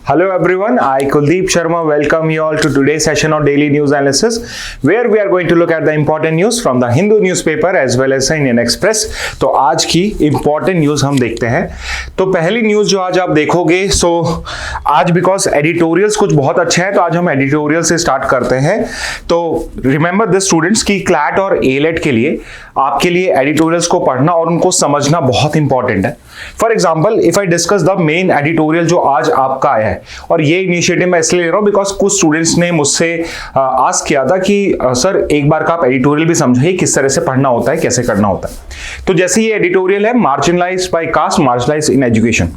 Hello everyone, I Kuldeep Sharma welcome you all to today's session of Daily News Analysis where we are going to look at the important news from the Hindu newspaper as well as the Indian Express। तो आज की important news हम देखते हैं। तो पहली news जो आज आप देखोगे आज बिकॉज एडिटोरियल्स कुछ बहुत अच्छे हैं तो आज हम एडिटोरियल से स्टार्ट करते हैं। तो रिमेंबर दिस स्टूडेंट्स की क्लैट और एलेट के लिए आपके लिए एडिटोरियल्स को पढ़ना और उनको समझना बहुत इंपॉर्टेंट है। For example if I discuss the main editorial जो आज आपका आया है, और ये इनिशिएटिव मैं इसलिए ले रहा हूं बिकॉज कुछ स्टूडेंट्स ने मुझसे आस्क किया था कि सर एक बार का आप एडिटोरियल भी समझाइए किस तरह से पढ़ना होता है, कैसे करना होता है। तो जैसे ये एडिटोरियल है marginalised by caste marginalised in education,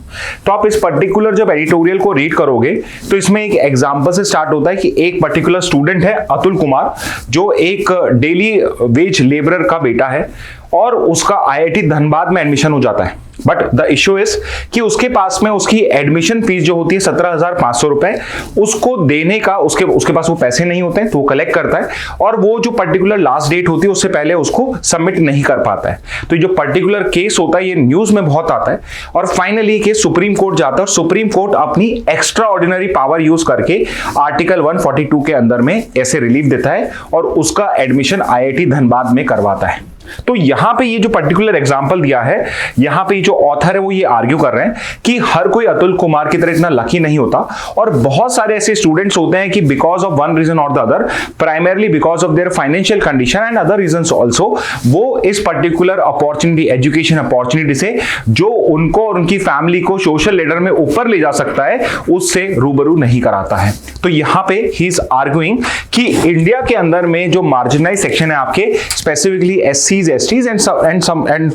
तो आप इस पर्टिकुलर जब एडिटोरियल को रीड करोगे तो इसमें एक एग्जांपल से स्टार्ट होता है कि एक पर्टिकुलर स्टूडेंट है अतुल कुमार जो एक डेली वेज लेबरर का बेटा है और उसका आईआईटी धनबाद में एडमिशन हो जाता है। बट द इश्यू इज कि उसके पास में उसकी एडमिशन फीस जो होती है 17,500 रुपए, उसको देने का उसके पास वो पैसे नहीं होते हैं तो वो कलेक्ट करता है और वो जो पर्टिकुलर लास्ट डेट होती है उससे पहले उसको सबमिट नहीं कर पाता है। तो जो पर्टिकुलर केस होता है ये न्यूज में बहुत आता है और फाइनली ये केस सुप्रीम कोर्ट जाता है और सुप्रीम कोर्ट अपनी एक्स्ट्रा ऑर्डिनरी पावर यूज करके आर्टिकल 142 के अंदर में ऐसे रिलीफ देता है और उसका एडमिशन आईआईटी धनबाद में करवाता है। तो यहां पे ये जो पर्टिकुलर एग्जांपल दिया है, यहां पे जो ऑथर है वो ये आर्ग्यू कर रहे हैं कि हर कोई अतुल कुमार की तरह इतना लकी नहीं होता और बहुत सारे ऐसे स्टूडेंट्स होते हैं कि बिकॉज ऑफ वन रीजन और the other, primarily because of their financial condition and other reasons also, वो इस पर्टिकुलर अपॉर्चुनिटी, एजुकेशन अपॉर्चुनिटी से जो उनको और उनकी फैमिली को सोशल लेडर में ऊपर ले जा सकता है उससे रूबरू नहीं कराता है। तो यहां पे ही इज आर्ग्यूइंग कि इंडिया के अंदर में जो मार्जिनलाइज सेक्शन है आपके, specifically SCs, STs and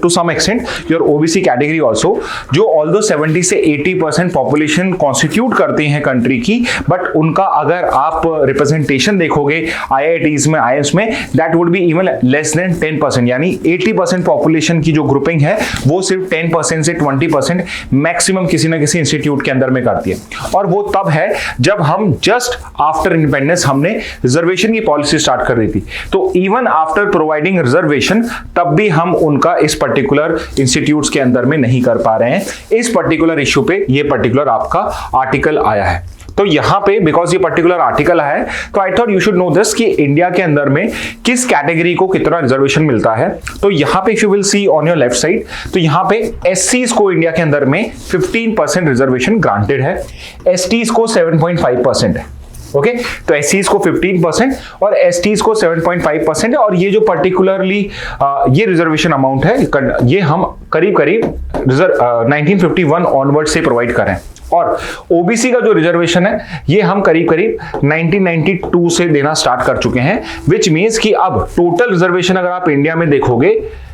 to some extent your OBC category also, जो although 70 से 80% पॉपुलेशन कॉन्स्टिट्यूट करते हैं कंट्री की, बट उनका अगर आप रिप्रेजेंटेशन देखोगे IITs में, IIMs में, that would be even less than 10%, यानी 80% पॉपुलेशन की जो ग्रुपिंग है वो सिर्फ 10% से 20% मैक्सिमम किसी ना किसी इंस्टीट्यूट के अंदर में करती है। और वो तब है जब हम जस्ट आफ्टर इंडिपेंडेंस हमने रिजर्वेशन की पॉलिसी स्टार्ट कर दी थी। तो इवन आफ्टर प्रोवाइडिंग रिजर्वेशन तब भी हम उनका इस पर्टिकुलर इंस्टीट्यूट्स के अंदर में नहीं कर पा रहे हैं। इस पर्टिकुलर इश्यू पे ये पर्टिकुलर आपका आर्टिकल आया है। तो यहां पे बिकॉज ये पर्टिकुलर आर्टिकल है तो I thought you should no this कि इंडिया के अंदर में किस कैटेगरी को कितना रिजर्वेशन मिलता है। तो यहां पे if you will see on your left side, तो यहां पे SCs को इंडिया के अंदर में 15% रिजर्वेशन ग्रांटेड है, STs को 7.5% है। ओके तो SCs को 15% और STs को 7.5% है। और ये जो पर्टिकुलरली ये रिजर्वेशन अमाउंट है ये हम करीब 1951 ऑनवर्ड से प्रोवाइड करें और OBC का जो रिजर्वेशन है ये हम करीब 1992 से देना स्टार्ट कर चुके हैं, विच मीन्स कि अब टोटल रिजर्वेशन अगर आप इंडिया में देखोगे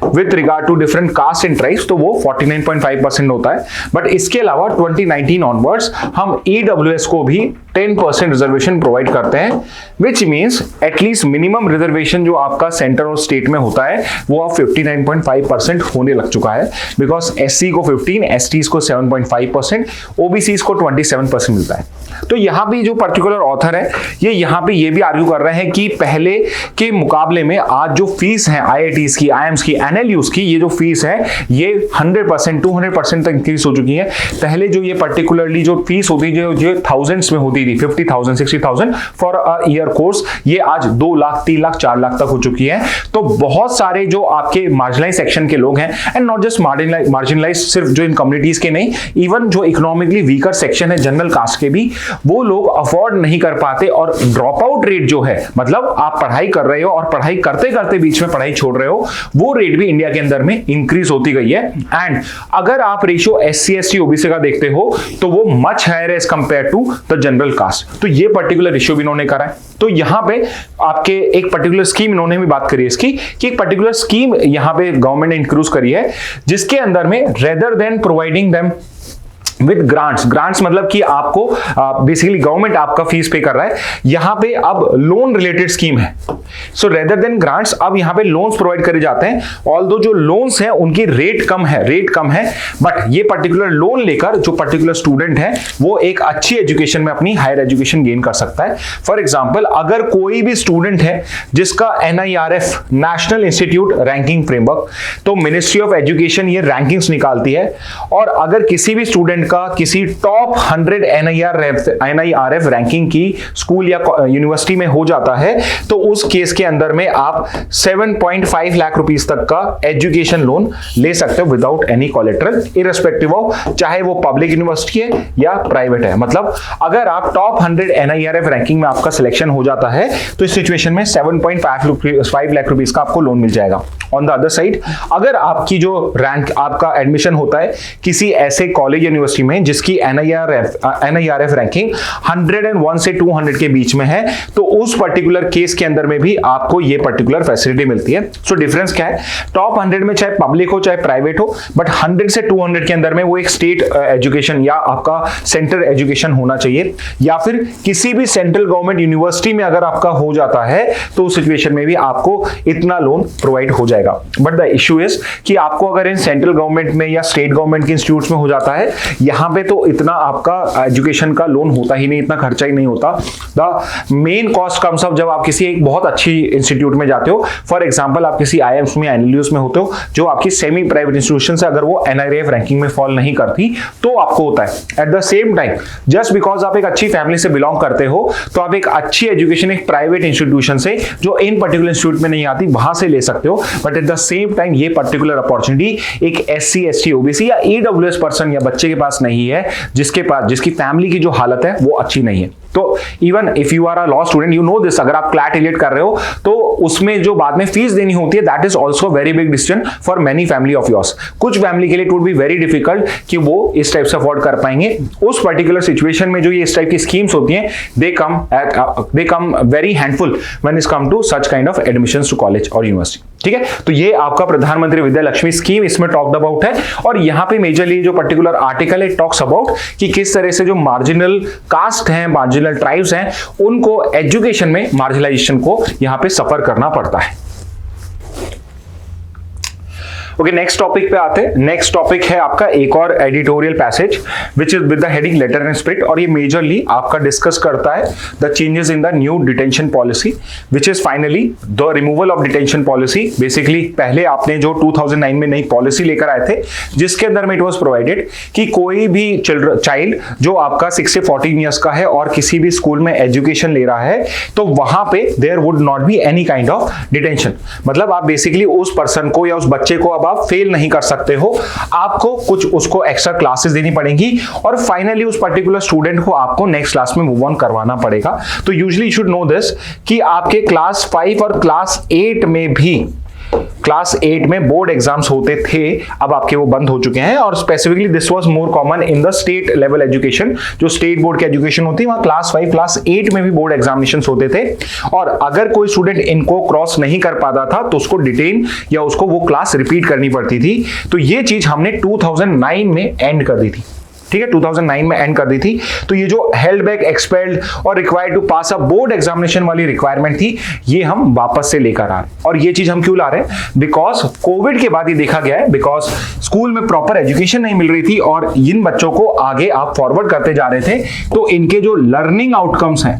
with regard to different caste and tribes तो वो 49.5% होता है। बट इसके अलावा 2019 ऑनवर्ड्स हम EWS को भी 10% रिजर्वेशन प्रोवाइड करते हैं, which means at least minimum reservation जो आपका सेंटर और स्टेट में होता है वो अब 59.5% होने लग चुका है, बिकॉज SC को 15, STs को 7.5%, OBCs को 27% मिलता है। तो यहाँ भी जो पर्टिकुलर ऑथर है ये यहाँ पे ये भी आर्ग्यू कर रहे हैं कि पहले के मुकाबले में आज जो फीस है IITs की, IIMs की, NLUs की, ये जो फीस है ये 100%, 200% तक इंक्रीज हो चुकी है। पहले जो ये पर्टिकुलरली जो फीस होती है जो थाउजेंड्स में होती थी, 50,000, 60,000 फॉर अ ईयर कोर्स, ये आज 2 लाख, 3 लाख, 4 लाख तक हो चुकी है। तो बहुत सारे जो आपके मार्जिनलाइज सेक्शन के लोग हैं, एंड नॉट जस्ट मार्जिनलाइज, सिर्फ जो इन कम्युनिटीज के नहीं, इवन जो इकोनॉमिकली वीकर सेक्शन है जनरल कास्ट के भी, वो लोग अफोर्ड नहीं कर पाते और ड्रॉप आउट रेट जो है, मतलब आप पढ़ाई कर रहे हो और पढ़ाई करते करते बीच में पढ़ाई छोड़ रहे हो, वो रेट भी इंडिया के अंदर में इंक्रीज होती गई है। एंड अगर आप रेशियो SC, ST, OBC का देखते हो तो वो much higher age compare to the general caste. तो ये पर्टिकुलर इश्यू भी इन्होंने करा है। तो यहां पे आपके एक पर्टिकुलर स्कीम इन्होंने भी बात करी है इसकी कि एक पर्टिकुलर स्कीम यहां पे गवर्नमेंट ने इंक्लूड करी है जिसके अंदर में rather than providing them with grants मतलब कि आपको बेसिकली गवर्नमेंट आपका फीस पे कर रहा है, यहां पे अब लोन रिलेटेड स्कीम है। सो रेदर देन ग्रांट्स अब यहां पे लोन्स प्रोवाइड करे जाते हैं। ऑल्दो जो लोन्स हैं उनकी रेट कम है, बट ये पर्टिकुलर लोन लेकर जो पर्टिकुलर स्टूडेंट है वो एक अच्छी एजुकेशन में अपनी हायर एजुकेशन गेन कर सकता है। फॉर एग्जाम्पल अगर कोई भी स्टूडेंट है जिसका NIRF national institute ranking framework, तो मिनिस्ट्री ऑफ एजुकेशन ये रैंकिंग्स निकालती है और अगर किसी भी स्टूडेंट का किसी टॉप 100 NIRF रैंकिंग की स्कूल या यूनिवर्सिटी में हो जाता है तो उस केस के अंदर में आप 7.5 लाख रुपीस तक का एजुकेशन लोन ले सकते हो without any collateral, irrespective of चाहे वो पब्लिक यूनिवर्सिटी है या प्राइवेट है। मतलब अगर आप टॉप 100 NIRF रैंकिंग में आपका सिलेक्शन हो जाता है तो इस सिचुएशन में 7.5 लाख रुपीस का आपको लोन मिल जाएगा। ऑन द अदर साइड, अगर आपकी जो रैंक आपका एडमिशन होता है किसी ऐसे कॉलेज यूनिवर्सिटी में जिसकी NIRF रैंकिंग 101 से 200 के बीच में है तो उस पर्टिकुलर केस के अंदर में भी आपको ये पर्टिकुलर फैसिलिटी मिलती है। सो डिफरेंस क्या है, टॉप 100 में चाहे पब्लिक हो चाहे प्राइवेट हो, बट 100 से 200 के अंदर में वो एक स्टेट एजुकेशन या आपका सेंट्रल एजुकेशन होना चाहिए, या फिर किसी भी सेंट्रल गवर्नमेंट यूनिवर्सिटी में अगर आपका हो जाता है तो उस सिचुएशन में भी आपको इतना लोन प्रोवाइड हो जाएगा। बट द इश्यू इज कि आपको अगर इन सेंट्रल गवर्नमेंट में या स्टेट गवर्नमेंट के इंस्टीट्यूट्स में हो जाता है, यहां पे तो इतना आपका एजुकेशन का लोन होता ही नहीं, इतना खर्चा ही नहीं होता। The main cost comes up जब आप किसी एक बहुत अच्छी इंस्टीट्यूट में जाते हो, फॉर एग्जांपल आप किसी IIMs में NLUs में होते हो जो आपकी सेमी प्राइवेट इंस्टीट्यूशन से अगर वो NIRF रैंकिंग में फॉल नहीं करती तो आपको होता है। Eight the same time just because आप एक अच्छी फैमिली से बिलोंग करते हो तो आप एक अच्छी एजुकेशन एक प्राइवेट इंस्टीट्यूशन से जो इन पर्टिकुलर इंस्टीट्यूट में नहीं आती वहां से ले सकते हो, but at the same time ये पर्टिकुलर अपॉर्चुनिटी एक SC ST OBC या EWS पर्सन या बच्चे के पास नहीं है जिसकी फैमिली की जो हालत है वो अच्छी नहीं है। तो even if you are a law student you know this, अगर आप क्लैट एलियट कर रहे हो तो उसमें जो बाद में फीस देनी होती है that is also very big decision for many family of yours. कुछ फैमिली के लिए it would be very difficult कि वो इस टाइप से अफोर्ड कर पाएंगे। उस पर्टिकुलर सिचुएशन में जो ये इस टाइप की स्कीम्स होती हैं they come very handful when is come to such kind of admissions to college और यूनिवर्सिटी। ठीक है, तो ये आपका प्रधानमंत्री विद्या लक्ष्मी स्कीम इसमें टॉक्ड अबाउट है, और यहाँ पे मेजरली जो पर्टिकुलर आर्टिकल है टॉक्स अबाउट कि किस तरह से जो मार्जिनल कास्ट हैं, मार्जिनल ट्राइब्स हैं, उनको एजुकेशन में मार्जिनलाइजेशन को यहाँ पे सफर करना पड़ता है। ओके, नेक्स्ट टॉपिक पे आते हैं। नेक्स्ट टॉपिक है आपका एक और editorial passage which is with the heading letter and spirit, और ये मेजरली आपका डिस्कस करता है the changes in the new detention policy which is finally the removal of detention policy. Basically पहले आपने जो 2009 में नई पॉलिसी लेकर आए थे जिसके अंदर में इट वाज प्रोवाइडेड कि कोई भी चाइल्ड जो आपका 6 से 14 ईयर्स का है और किसी भी स्कूल में एजुकेशन ले रहा है तो वहां पे there would not be any kind of detention. मतलब आप बेसिकली उस पर्सन को या उस बच्चे को अब आप फेल नहीं कर सकते हो, आपको कुछ उसको एक्स्ट्रा क्लासेस देनी पड़ेंगी और फाइनली उस पर्टिकुलर स्टूडेंट को आपको नेक्स्ट क्लास में मूव ऑन करवाना पड़ेगा। तो usually you should no this कि आपके क्लास 5 और क्लास 8 में भी क्लास 8 में बोर्ड एग्जाम्स होते थे, अब आपके वो बंद हो चुके हैं, और specifically this was more common in the state level education. जो स्टेट बोर्ड की एजुकेशन होती है वहां क्लास 5 क्लास 8 में भी बोर्ड एग्जामिनेशंस होते थे, और अगर कोई स्टूडेंट इनको क्रॉस नहीं कर पाता था तो उसको डिटेन या उसको वो क्लास रिपीट करनी पड़ती थी। तो ये चीज हमने 2009 में एंड कर दी थी। ठीक है, 2009 में एंड कर दी थी। तो ये जो हेल्ड बैक, एक्सपेल्ड और required to pass a board examination वाली रिक्वायरमेंट थी ये हम वापस से लेकर आ रहे हैं। और ये चीज हम क्यों ला रहे हैं? बिकॉज कोविड के बाद ये देखा गया है, बिकॉज स्कूल में प्रॉपर एजुकेशन नहीं मिल रही थी और इन बच्चों को आगे आप फॉरवर्ड करते जा रहे थे, तो इनके जो लर्निंग आउटकम्स हैं,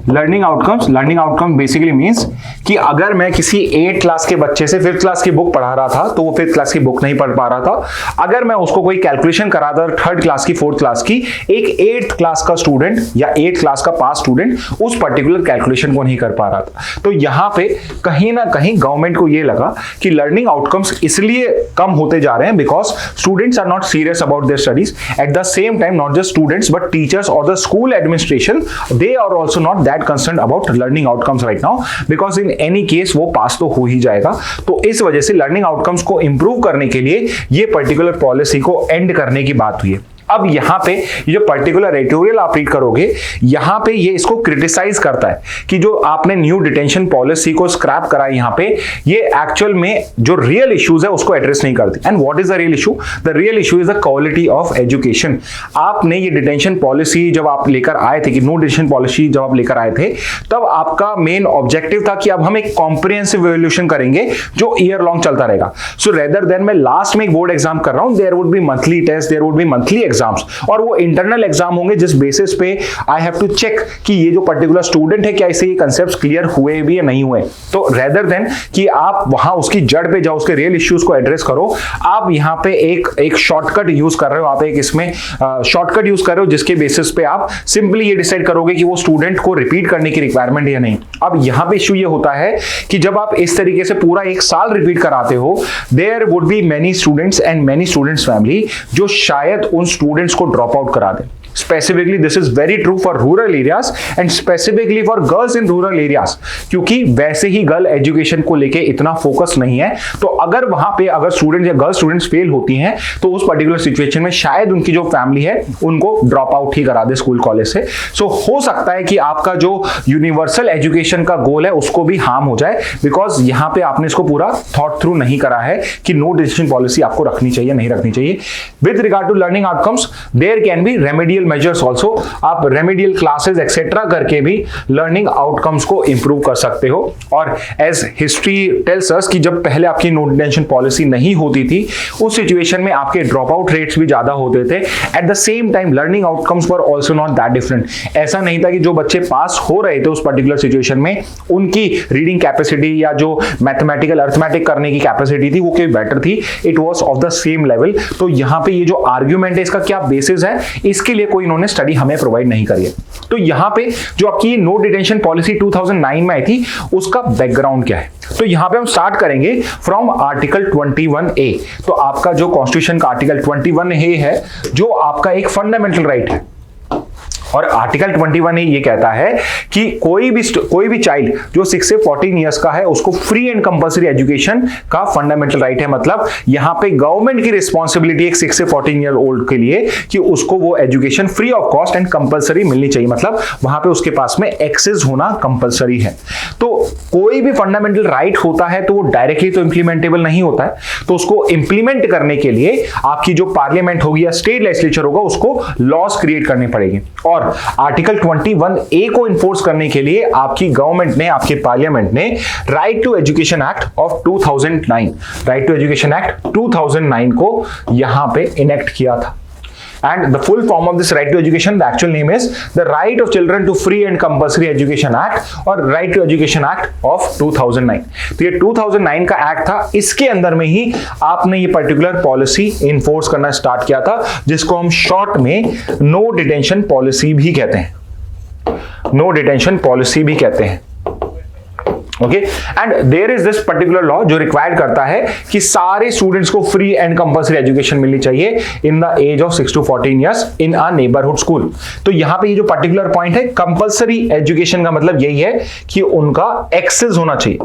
लर्निंग आउटकम बेसिकली मींस कि अगर मैं किसी 8th क्लास के बच्चे से 5th क्लास की बुक पढ़ा रहा था तो वो 5th क्लास की बुक नहीं पढ़ पा रहा था। अगर मैं उसको कोई कैलकुलेशन करा था 3rd क्लास की, 4th क्लास की, एक 8th क्लास का स्टूडेंट या 8th क्लास का पास स्टूडेंट उस पर्टिकुलर कैलकुलेशन को नहीं कर पा रहा था। तो यहां पे कहीं ना कहीं गवर्नमेंट को ये लगा कि लर्निंग आउटकम्स इसलिए कम होते जा रहे हैं because students are not serious about their studies. At the same time not just students but teachers और the school administration, they are also not that concerned about learning outcomes right now because in any case वो पास तो हो ही जाएगा। तो इस वजह से learning outcomes को इंप्रूव करने के लिए ये पर्टिकुलर पॉलिसी को एंड करने की बात हुई है। अब यहां पे ये जो पर्टिकुलर एडिटोरियल आप रीड करोगे, यहां पे ये इसको क्रिटिसाइज करता है कि जो आपने न्यू डिटेंशन पॉलिसी को स्क्रैप करा है, यहां पे ये एक्चुअल में जो रियल इश्यूज है उसको एड्रेस नहीं करती। And what is the real issue? The real issue is the quality of education. आपने ये डिटेंशन पॉलिसी जब आप लेकर आए थे, कि नो डिटेंशन पॉलिसी जब आप लेकर आए थे, तब आपका मेन ऑब्जेक्टिव था कि अब हम एक कॉम्प्रिहेंसिव इवैल्यूएशन करेंगे जो ईयर लॉन्ग चलता रहेगा। सो रेदर देन मैं लास्ट में एक बोर्ड एग्जाम कर रहा हूं, there would be monthly test, there would be monthly exams, और वो इंटरनल एग्जाम होंगे जिस बेसिस पे आई हैव टू चेक कि ये जो पर्टिकुलर स्टूडेंट है क्या इसे ये कंसेप्ट क्लियर हुए भी या नहीं हुए। तो रेदर देन कि आप वहां उसकी जड़ पे जाओ, उसके रियल इश्यूज को एड्रेस करो, आप यहाँ पे एक शॉर्टकट यूज कर रहे हो, आप एक इसमें शॉर्टकट यूज कर रहे हो जिसके बेसिस पे आप सिंपली ये डिसाइड करोगे कि वो स्टूडेंट को रिपीट करने की रिक्वायरमेंट है या नहीं। अब यहाँ पे इश्यू ये होता है कि जब आप इस तरीके से पूरा एक साल रिपीट कराते हो, there would be many students and many students family जो शायद उन स्टूडेंट्स को ड्रॉप आउट करा दें। Specifically, this is very true for rural areas and specifically for girls in rural areas, क्योंकि वैसे ही गर्ल एजुकेशन को लेके इतना फोकस नहीं है। तो अगर वहां पे अगर स्टूडेंट या गर्ल स्टूडेंट्स फेल होती हैं तो उस पर्टिकुलर सिचुएशन में शायद उनकी जो फैमिली है उनको ड्रॉप आउट ही करा दे स्कूल कॉलेज से। सो हो सकता है कि आपका जो यूनिवर्सल एजुकेशन का गोल है उसको भी हार्म हो जाए, बिकॉज यहाँ पे आपने इसको पूरा थॉट थ्रू नहीं करा है कि नो डिसीजन पॉलिसी आपको रखनी चाहिए नहीं रखनी चाहिए। With regard to learning outcomes there can be remedial measures also, आप रेमेडियल क्लासेस एक्सेट्रा करके भी लर्निंग आउटकम्स को इंप्रूव कर सकते हो। और एज हिस्ट्री टेल्स अस कि जब पहले आपकी नो डिटेंशन पॉलिसी नहीं होती थी उस सिचुएशन में आपके ड्रॉप आउट रेट्स भी ज्यादा होते थे। Eight the same time learning outcomes were also not that different. ऐसा नहीं था कि जो बच्चे पास हो रहे थे उस पर्टिकुलर सिचुएशन में उनकी रीडिंग कैपेसिटी या जो मैथमेटिकल अर्थमेटिक करने की कैपेसिटी थी वो कोई बेटर थी, it was of the same level. तो यहाँ पे ये जो आर्ग्यूमेंट है इसका क्या बेसिस है, इसके लिए कोई इन्होंने स्टडी हमें प्रोवाइड नहीं करी है। तो यहां पे जो आपकी नो डिटेंशन पॉलिसी 2009 में आई थी उसका बैकग्राउंड क्या है, तो यहां पे हम स्टार्ट करेंगे फ्रॉम आर्टिकल 21A। तो आपका जो कॉन्स्टिट्यूशन का आर्टिकल 21A है जो आपका एक फंडामेंटल राइट है, और आर्टिकल 21A ये कहता है कि कोई भी चाइल्ड जो 6 से 14 इयर्स का है उसको फ्री एंड कंपल्सरी एजुकेशन का फंडामेंटल राइट है। मतलब यहां पे गवर्नमेंट की रिस्पॉन्सिबिलिटी एक 6 से 14 ईयर ओल्ड के लिए कि उसको वो education free of cost and compulsory मिलनी चाहिए, मतलब वहां पे उसके पास में एक्सेस होना कंपल्सरी है। तो कोई भी फंडामेंटल राइट होता है तो वो डायरेक्टली तो इंप्लीमेंटेबल नहीं होता है, तो उसको इंप्लीमेंट करने के लिए आपकी जो पार्लियामेंट होगी या स्टेट लेजिस्लेचर होगा उसको लॉज क्रिएट करनी पड़ेगी। और आर्टिकल 21A को इन्फोर्स करने के लिए आपकी गवर्नमेंट ने, आपके पार्लियामेंट ने right to education act of 2009, right to education act 2009 को यहां पे इनेक्ट किया था। And the full form of this right to education, the actual name is the Right of Children to Free and Compulsory Education Act और Right to Education Act of 2009। तो ये 2009 का act था, इसके अंदर में ही आपने ये पर्टिकुलर पॉलिसी इन्फोर्स करना स्टार्ट किया था जिसको हम शॉर्ट में नो डिटेंशन पॉलिसी भी कहते हैं, नो डिटेंशन पॉलिसी भी कहते हैं। Okay, and there is this particular law जो रिक्वायर्ड करता है कि सारे स्टूडेंट्स को फ्री एंड कंपल्सरी एजुकेशन मिलनी चाहिए in the age of 6 to 14 years in a neighbourhood school. तो यहां पे ये जो पर्टिकुलर पॉइंट है, कंपल्सरी एजुकेशन का मतलब यही है कि उनका एक्सेस होना चाहिए।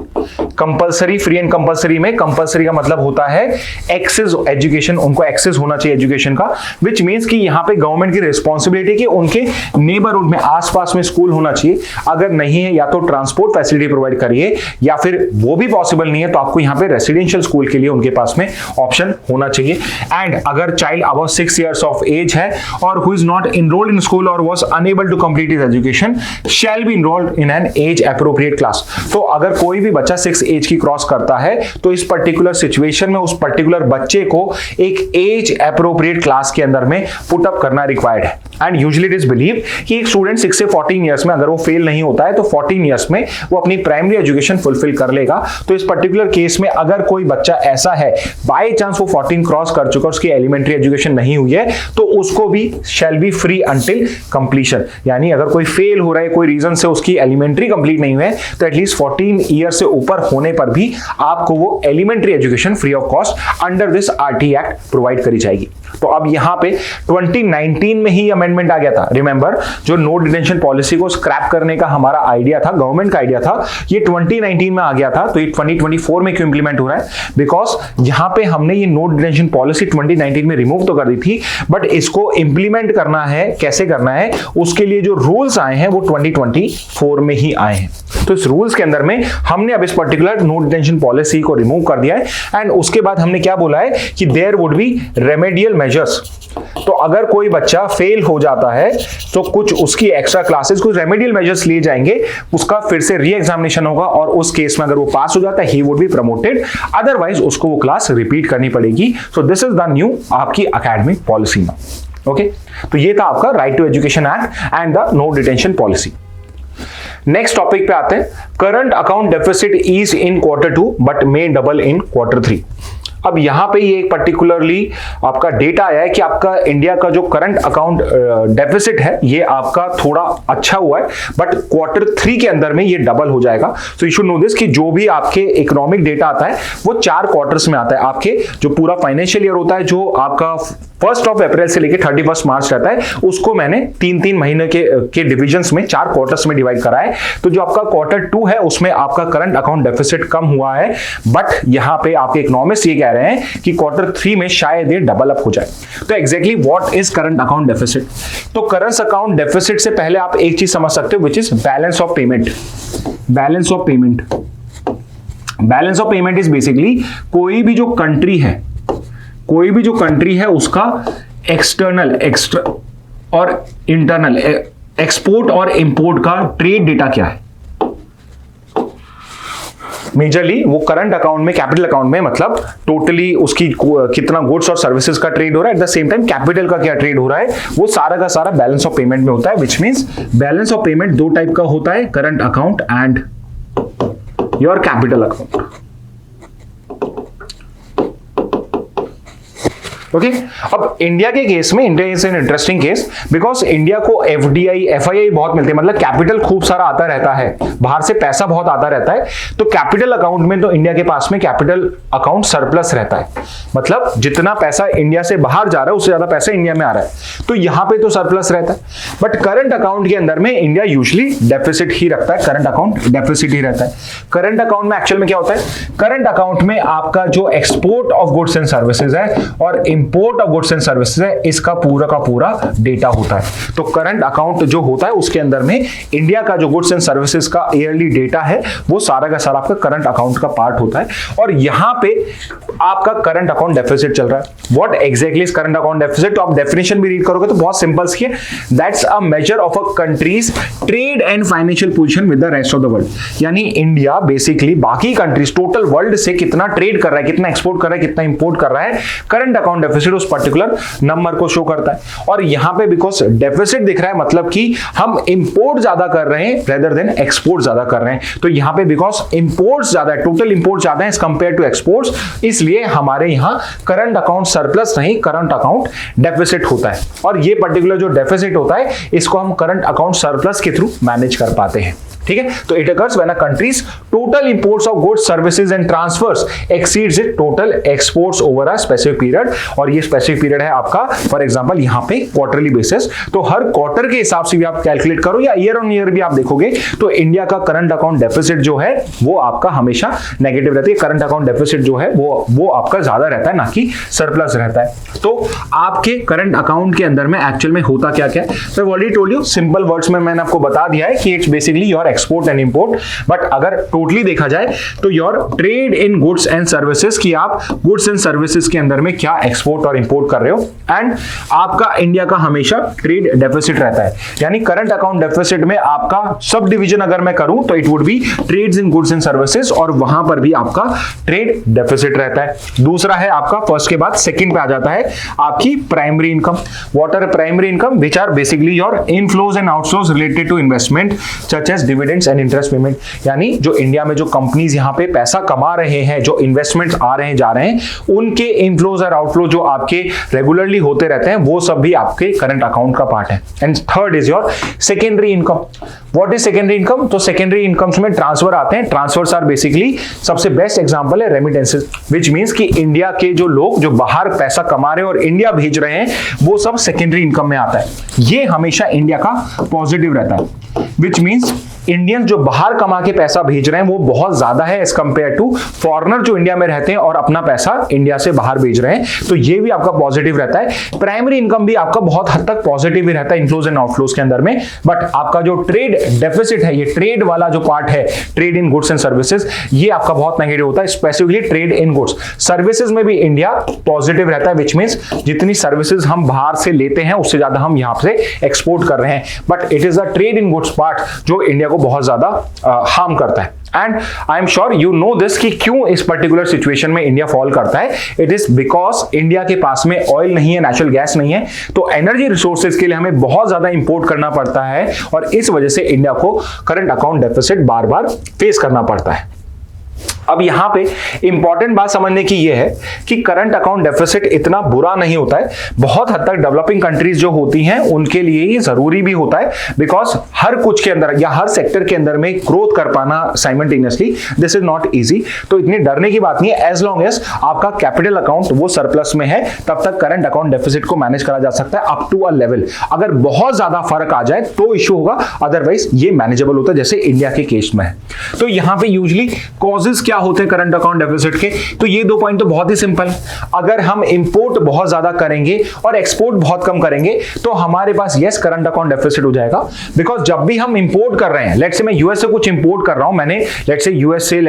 कंपल्सरी, फ्री एंड कंपल्सरी में कंपल्सरी का मतलब होता है एक्सेस एजुकेशन, उनको एक्सेस होना चाहिए एजुकेशन का, विच मींस कि यहां पे गवर्नमेंट की रिस्पॉन्सिबिलिटी कि उनके नेबरहुड में, आसपास में स्कूल होना चाहिए। अगर नहीं है या तो ट्रांसपोर्ट फैसिलिटी प्रोवाइड करिए, या फिर वो भी पॉसिबल नहीं है तो आपको यहां पे रेसिडेंशियल स्कूल के लिए उनके पास में ऑप्शन होना चाहिए। एंड अगर child above 6 years of age है और who is not enrolled in school और was unable to complete his education shall be enrolled in an age appropriate class. तो अगर कोई भी बच्चा 6 एज की क्रॉस करता है तो इस पर्टिकुलर सिचुएशन में उस पर्टिकुलर बच्चे को एक एज एप्रोप्रिएट क्लास के अंदर में पुट अप करना रिक्वायर्ड है। And usually it is believe कि एक स्टूडेंट 6 से 14 इयर्स में अगर वो फेल नहीं होता है तो 14 इयर्स में वो अपनी प्राइमरी एजुकेशन फुलफिल कर लेगा। तो इस पर्टिकुलर केस में अगर कोई बच्चा ऐसा है बाय चांस वो 14 क्रॉस कर चुका, उसकी एलिमेंट्री एजुकेशन नहीं हुई है, तो उसको भी shall be free until completion. यानी अगर कोई फेल हो रहा है कोई रीजन से, उसकी एलिमेंट्री कंप्लीट नहीं हुई है, तो एटलीस्ट 14 ईयर से ऊपर होने पर भी आपको वो elementary education free of cost under this RT act provide करी जाएगी। तो अब यहां पे 2019 में ही अमेंडमेंट आ गया था। रिमेंबर, जो नो डिटेंशन पॉलिसी को स्क्रैप करने का हमारा आइडिया था, गवर्नमेंट का आइडिया था, ये 2019 में आ गया था। तो ये 2024 में क्यों इंप्लीमेंट हो रहा है? बिकॉज यहां पे हमने ये नो डिटेंशन पॉलिसी 2019 में रिमूव तो कर दी थी, बट इसको इंप्लीमेंट करना है, कैसे करना है, उसके लिए जो रूल्स आए हैं वो 2024 में ही आए हैं। तो इस रूल्स के अंदर में हमने अब इस पर्टिकुलर नो डिटेंशन पॉलिसी को रिमूव कर दिया है। एंड उसके बाद हमने क्या बोला है कि there would be remedial measures. तो अगर कोई बच्चा फेल हो जाता है तो कुछ उसकी एक्स्ट्रा क्लासेस, कुछ रेमेडियल मेजर्स लिए जाएंगे, उसका फिर से री एग्जामिनेशन होगा और उस केस में अगर वो पास हो जाता है he would be promoted, otherwise उसको वो क्लास रिपीट करनी पड़ेगी। So this is the new आपकी एकेडमिक पॉलिसी में। ओके, तो ये था आपका right to education act and the no detention policy. Next topic पे आते हैं, current account deficit is in Q2 but may double in Q3। अब यहां पे ये एक पर्टिकुलरली आपका डेटा आया है कि आपका इंडिया का जो करंट अकाउंट डेफिसिट है ये आपका थोड़ा अच्छा हुआ है, बट Q3 के अंदर में ये डबल हो जाएगा। सो यू शुड नो दिस कि जो भी आपके इकोनॉमिक डेटा आता है वो 4 क्वार्टर्स में आता है। आपके जो पूरा फाइनेंशियल ईयर होता है, जो आपका 1 अप्रैल से लेकर 31 मार्च रहता है, उसको मैंने 3-3 महीने के डिविजन्स में 4 क्वार्टर्स में डिवाइड करा है। तो जो आपका Q2 है उसमें आपका करंट अकाउंट डेफिसिट कम हुआ है, बट यहां पे आपके इकोनॉमिस्ट ये कह रहे हैं कि Q3 में शायद ये डबल अप हो जाए। तो exactly what is current account deficit? तो करंट अकाउंट डेफिसिट से पहले आप एक चीज समझ सकते हो, which is balance of payment. Balance of payment, balance of payment is basically कोई भी जो कंट्री है उसका एक्सटर्नल और इंटरनल एक्सपोर्ट और इंपोर्ट का ट्रेड डेटा क्या है। मेजरली वो करंट अकाउंट में, कैपिटल अकाउंट में, मतलब टोटली उसकी कितना गुड्स और सर्विसेज का ट्रेड हो रहा है, eight the same time capital का क्या ट्रेड हो रहा है, वो सारा का सारा बैलेंस ऑफ पेमेंट में होता है। Which means balance of payment 2 type का होता है, current account and your capital account. Okay, अब इंडिया के केस में, India is an interesting case because India को एफडीआई, एफआईआई बहुत मिलते हैं, मतलब कैपिटल खूब सारा आता रहता है, बाहर से पैसा बहुत आता रहता है। तो कैपिटल अकाउंट में तो इंडिया के पास में कैपिटल अकाउंट सरप्लस रहता है, मतलब जितना पैसा इंडिया से बाहर जा रहा है उससे ज्यादा पैसा इंडिया में आ रहा है, तो यहां पे तो सरप्लस रहता है। बट करंट अकाउंट के अंदर में इंडिया यूजुअली डेफिसिट ही रखता है, करंट अकाउंट डेफिसिट ही रहता है। करंट अकाउंट में एक्चुअल में क्या होता है, करंट अकाउंट में आपका जो export of goods and services है और import of goods and services है, इसका पूरा का पूरा डेटा होता है। तो करंट अकाउंट जो होता है उसके अंदर में इंडिया का जो गुड्स एंड सर्विसेज का ईयरली डेटा है वो सारा का सारा आपका करंट अकाउंट का पार्ट होता है। और यहां पे आपका करंट अकाउंट डेफिसिट चल रहा है। What exactly is current account deficit? तो आप डेफिनेशन भी रीड करोगे तो बहुत सिंपल सी है, that's a measure of a countries trade and financial position with the rest of the world. यानी इंडिया बेसिकली बाकी कंट्रीज, टोटल वर्ल्ड से कितना ट्रेड कर रहा है, कितना एक्सपोर्ट कर रहा है, कितना इंपोर्ट कर रहा है, करंट अकाउंट डेफिसिट उस पर्टिकुलर नंबर को शो करता है। और यहां पे बिकॉज डेफिसिट दिख रहा है, मतलब कि हम इंपोर्ट ज्यादा कर रहे हैं रेदर देन एक्सपोर्ट ज्यादा कर रहे हैं। तो यहां पे बिकॉज इंपोर्ट्स ज्यादा है, टोटल इंपोर्ट ज्यादा है एज कंपेयर टू एक्सपोर्ट्स, इसलिए हमारे यहां करंट अकाउंट सरप्लस नहीं, करंट अकाउंट डेफिसिट होता है। और ये पर्टिकुलर जो डेफिसिट होता है इसको हम करंट अकाउंट सरप्लस के थ्रू मैनेज कर पाते हैं। ठीक है, तो it occurs when a countries total imports of goods, services and transverse exceeds it total exports over a specific period. और ये स्पेसिफिक पीरियड है आपका फॉर एग्जांपल यहां पे क्वार्टरली बेसिस। तो हर क्वार्टर के हिसाब से भी आप कैलकुलेट करो या ईयर ऑन ईयर भी आप देखोगे तो इंडिया का करंट अकाउंट डेफिसिट जो है वो आपका हमेशा नेगेटिव रहती है। करंट अकाउंट डेफिसिट जो है वो आपका ज्यादा रहता है, ना कि सरप्लस रहता है। तो आपके करंट अकाउंट के अंदर में एक्चुअल में होता क्या क्या है, तो I already told you, simple words में मैंने आपको बता दिया है कि it's basically your export and import. But अगर टोटली देखा जाए तो your trade in goods and services, कि आप गुड्स एंड सर्विसेज के अंदर में क्या एक्सपोर्ट और इंपोर्ट कर रहे हो। एंड आपका इंडिया का हमेशा ट्रेड डेफिसिट रहता है, यानी करंट अकाउंट डेफिसिट में आपका सब डिवीजन अगर मैं करूं तो it would be trades in goods and services, और वहां पर भी आपका ट्रेड डेफिसिट रहता है। दूसरा है आपका, फर्स्ट के बाद सेकंड पे आ जाता है आपकी primary income. What are primary income? Which are basically your inflows and outflows related to investment such as dividends and interest payment. यानी जो इंडिया में जो कंपनीज यहां पे पैसा कमा रहे हैं, जो इन्वेस्टमेंट्स आ रहे हैं जा रहे हैं, उनके इनफ्लोज और आउटफ्लो जो आपके रेगुलरली होते रहते हैं वो सब भी आपके करंट अकाउंट का पार्ट है। And third is your secondary income. What is secondary income? तो सेकेंडरी इनकम्स में ट्रांसफर आते हैं। ट्रांसफर्स आर बेसिकली, सबसे बेस्ट एग्जांपल है रेमिटेंसेस, व्हिच मींस कि इंडिया के जो लोग जो बाहर पैसा कमा रहे हैं और इंडिया भेज रहे हैं वो सब सेकेंडरी इनकम में आता है। ये हमेशा इंडिया का पॉजिटिव रहता है, व्हिच मींस इंडियंस जो बाहर कमा के पैसा भेज रहे हैं वो बहुत ज्यादा है एज कंपेयर टू फॉरेनर जो इंडिया में रहते हैं और अपना पैसा इंडिया से बाहर भेज रहे हैं। तो ये भी आपका पॉजिटिव रहता है। प्राइमरी इनकम भी आपका बहुत हद तक पॉजिटिव ही रहता है इनफ्लोज एंड आउटफ्लोज के अंदर में। बट आपका जो ट्रेड डेफिसिट है, ये ट्रेड वाला जो पार्ट है, trade in goods and services, ये आपका बहुत नेगेटिव होता है, specifically trade in goods. Services में भी इंडिया पॉजिटिव रहता है, विच मींस जितनी सर्विसेज हम बाहर से लेते हैं उससे ज्यादा हम यहां से एक्सपोर्ट कर रहे हैं। But it is a trade in goods part जो इंडिया को को बहुत ज्यादा हार्म करता है। And I am sure you know this कि क्यों इस पर्टिकुलर सिचुएशन में इंडिया फॉल करता है। इट इज बिकॉज इंडिया के पास में ऑयल नहीं है, नेचुरल गैस नहीं है, तो एनर्जी रिसोर्सेज के लिए हमें बहुत ज्यादा इंपोर्ट करना पड़ता है और इस वजह से इंडिया को करंट अकाउंट डेफिसिट बार बार फेस करना पड़ता है। अब यहां पे इंपॉर्टेंट बात समझने की यह है कि करंट अकाउंट डेफिसिट इतना बुरा नहीं होता है। बहुत हद तक डेवलपिंग कंट्रीज जो होती हैं उनके लिए ये जरूरी भी होता है, बिकॉज हर कुछ के अंदर या हर सेक्टर के अंदर में ग्रोथ कर पाना simultaneously this is not easy. तो इतनी डरने की बात नहीं है। एज लॉन्ग एज आपका कैपिटल अकाउंट वो सरप्लस में है तब तक करंट अकाउंट डेफिसिट को मैनेज करा जा सकता है अप टू अ लेवल। अगर बहुत ज्यादा फर्क आ जाए तो इश्यू होगा, अदरवाइज ये मैनेजेबल होता है जैसे इंडिया के केस में है। तो यहां पे यूजुअली कॉजेज क्या होते हैं करंट अकाउंट डेफिसिट के, तो ये दो पॉइंट तो बहुत ही सिंपल। अगर हम इंपोर्ट बहुत ज्यादा करेंगे और एक्सपोर्ट बहुत कम करेंगे तो हमारे पास यस करंट अकाउंट डेफिसिट हो जाएगा। बिकॉज जब भी हम इंपोर्ट कर रहे हैं, लेट्स से मैं यूएस से कुछ इंपोर्ट कर रहा हूं, मैंने लेट्स से यूएस से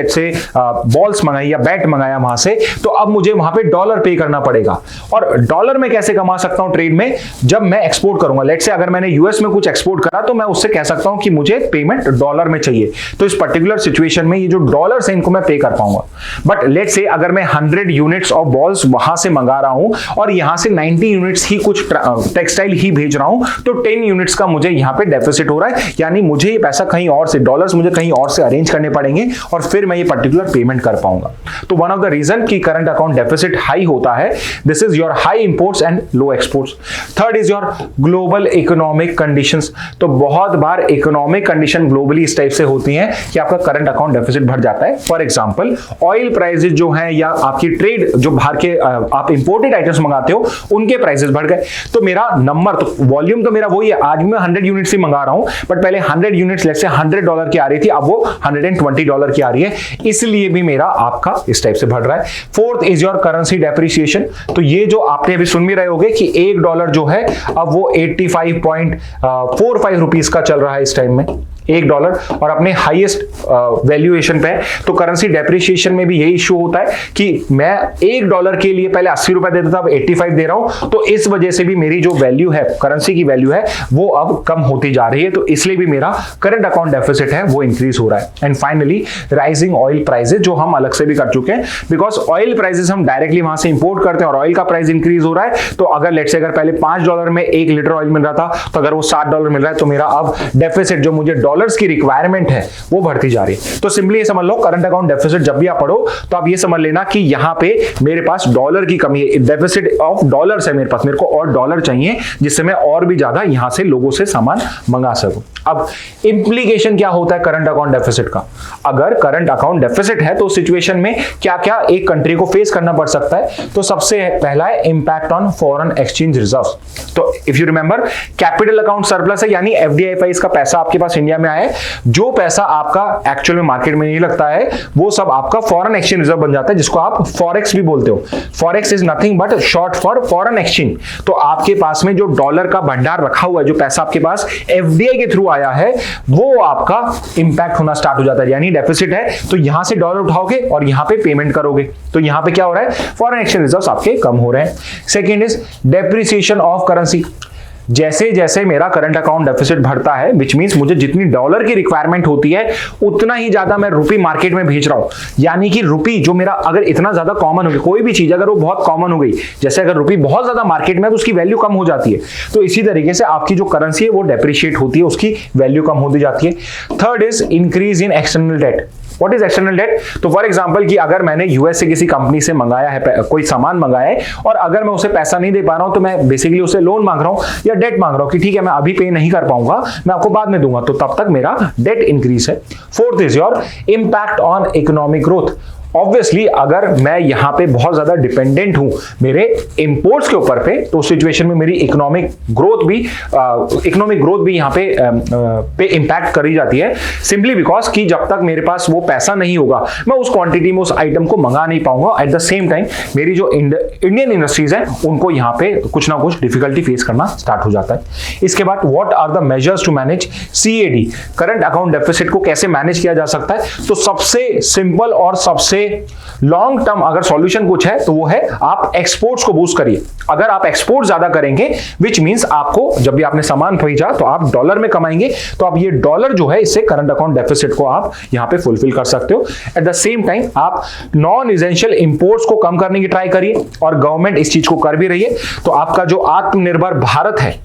बॉल्स मंगाई या बैट मंगाया वहां से, तो अब मुझे वहां पे डॉलर पे करना पड़ेगा। और डॉलर में कैसे कमा सकता हूं ट्रेड में, जब मैं एक्सपोर्ट करूंगा। लेट्स से अगर मैंने यूएस में कुछ एक्सपोर्ट करा तो मैं उससे कह सकता हूं कि मुझे पेमेंट डॉलर में चाहिए, तो इस पर्टिकुलर सिचुएशन में ये जो डॉलर से इनको मैं पे कर पाऊंगा। बट लेट्स से अगर मैं 100 यूनिट्स ऑफ बॉल्स वहां से मंगा रहा हूं और यहां से 90 यूनिट्स ही कुछ टेक्सटाइल ही भेज रहा हूं, तो 10 यूनिट्स का मुझे यहां पे डेफिसिट हो रहा है, यानी मुझे ये पैसा कहीं और से, डॉलर्स मुझे कहीं और से अरेंज करने पड़ेंगे और फिर मैं ये पर्टिकुलर पेमेंट कर पाऊंगा। तो वन ऑफ द रीजन कि करंट अकाउंट डेफिसिट हाई होता है, this is your high imports and low exports. Third is your global economic conditions. तो बहुत बार इकोनॉमिक कंडीशन ग्लोबली इस टाइप से होती हैं कि आपका करंट अकाउंट डेफिसिट बढ़ जाता है। फॉर एग्जांपल ऑयल प्राइसेस जो हैं या आपकी ट्रेड जो बाहर के आप इंपोर्टेड आइटम्स मंगाते हो उनके प्राइसेस बढ़ गए, तो मेरा नंबर तो वॉल्यूम तो मेरा वही है, आज मैं 100 यूनिट्स ही मंगा रहा हूं, बट पहले 100 यूनिट्स लेट्स से $100 की आ रही थी, अब वो $120 की आ रही है, इसलिए भी मेरा आपका इस टाइप से बढ़ रहा है। Fourth is your currency depreciation. तो ये जो आपने अभी सुन भी रहे होगे कि $1 जो है अब वो 85.45 रुपीज का चल रहा है इस टाइम में, $1 और अपने हाईएस्ट वैल्यूएशन पे है। तो करेंसी डेप्रिसिएशन में भी यही इश्यू होता है कि मैं $1 के लिए पहले 80 रुपए देता था, अब 85 दे रहा हूं, तो इस वजह से भी मेरी जो वैल्यू है, करेंसी की वैल्यू है, वो अब कम होती जा रही है, तो इसलिए भी मेरा करंट अकाउंट डेफिसिट है वो इंक्रीज हो रहा है। And finally rising oil prices, जो हम अलग से भी कर चुके हैं, बिकॉज ऑयल प्राइसेस हम डायरेक्टली वहां से इंपोर्ट करते हैं और ऑयल का प्राइस इंक्रीज हो रहा है। तो अगर लेट्स से अगर पहले $5 में 1 लीटर ऑयल मिल रहा था, तो अगर वो $7 मिल रहा है, तो मेरा अब डेफिसिट जो मुझे डॉलर्स की रिक्वायरमेंट है वो बढ़ती जा रही है। तो सिंपली ये समझ लो करंट अकाउंट डेफिसिट जब भी आप पढ़ो तो आप ये समझ लेना कि यहां पे मेरे पास डॉलर की कमी है, डेफिसिट ऑफ डॉलर्स है मेरे पास, मेरे को और डॉलर चाहिए जिससे मैं और भी ज्यादा यहां से लोगों से सामान मंगा सकूं। अब इंप्लीकेशन क्या होता है करंट अकाउंट डेफिसिट का? अगर करंट अकाउंट डेफिसिट है तो सिचुएशन में क्या क्या एक कंट्री को फेस करना पड़ सकता है? तो सबसे पहला है impact on foreign exchange reserves. तो if you remember capital account surplus है, यानी एफडीआईएफआईज का पैसा आपके पास इंडिया में आया है, जो पैसा आपका एक्चुअल में मार्केट में नहीं लगता है वो सब आपका फॉरेन एक्सचेंज रिजर्व बन जाता है, जिसको आप फॉरेक्स भी बोलते हो। Forex is nothing but short for foreign exchange. तो आपके पास में जो डॉलर का भंडार रखा हुआ है, जो पैसा आपके पास एफडीआई के थ्रू आया है, वो आपका इंपैक्ट होना स्टार्ट हो जाता है। यानी डेफिसिट है तो यहां से डॉलर उठाओगे और यहां पे पेमेंट करोगे, तो यहां पे क्या हो रहा है? फॉरेन एक्सचेंज रिजर्व्स आपके कम हो रहे हैं। Second is depreciation of currency. जैसे जैसे मेरा करंट अकाउंट डेफिसिट बढ़ता है, विच मींस मुझे जितनी डॉलर की रिक्वायरमेंट होती है उतना ही ज्यादा मैं रुपी मार्केट में भेज रहा हूं। यानी कि रुपी जो मेरा अगर इतना ज्यादा कॉमन हो गई, कोई भी चीज अगर वो बहुत कॉमन हो गई, जैसे अगर रुपी बहुत ज्यादा मार्केट में है तो उसकी वैल्यू कम हो जाती है, तो इसी तरीके से आपकी जो करेंसी है वो डेप्रिशिएट होती है, उसकी वैल्यू कम होती जाती है। Third is increase in external debt. What is external debt? तो फॉर एग्जांपल कि अगर मैंने यूएस से किसी कंपनी से मंगाया है, कोई सामान मंगाया है और अगर मैं उसे पैसा नहीं दे पा रहा हूं, तो मैं बेसिकली उसे लोन मांग रहा हूं या डेट मांग रहा हूं कि ठीक है मैं अभी पे नहीं कर पाऊंगा, मैं आपको बाद में दूंगा, तो तब तक मेरा डेट इंक्रीज है। Fourth is your impact on economic growth. Obviously अगर मैं यहां पे बहुत ज्यादा डिपेंडेंट हूं मेरे इंपोर्ट्स के ऊपर पे, तो सिचुएशन में मेरी इकोनॉमिक ग्रोथ भी यहां पे इंपैक्ट करी जाती है, सिंपली बिकॉज कि जब तक मेरे पास वो पैसा नहीं होगा मैं उस क्वांटिटी में उस आइटम को मंगा नहीं पाऊंगा। एट द सेम टाइम मेरी जो इंडियन इंडस्ट्रीज है उनको यहां पे कुछ ना कुछ डिफिकल्टी फेस करना स्टार्ट हो जाता है। इसके बाद what are the measures to manage CAD, current account deficit को कैसे मैनेज किया जा सकता है? तो सबसे सिंपल और सबसे से लॉन्ग टर्म अगर सॉल्यूशन कुछ है तो वो है आप एक्सपोर्ट्स को बूस्ट करिए। अगर आप एक्सपोर्ट ज्यादा करेंगे विच मींस आपको जब भी आपने सामान भेजा तो आप डॉलर में कमाएंगे, तो आप ये डॉलर जो है इससे करंट अकाउंट डेफिसिट को आप यहां पे फुलफिल कर सकते हो। एट द सेम टाइम आप नॉन एसेंशियल इंपोर्ट्स को कम करने की ट्राई करिए और गवर्नमेंट इस चीज को कर भी रही है। तो आपका जो आत्मनिर्भर भारत है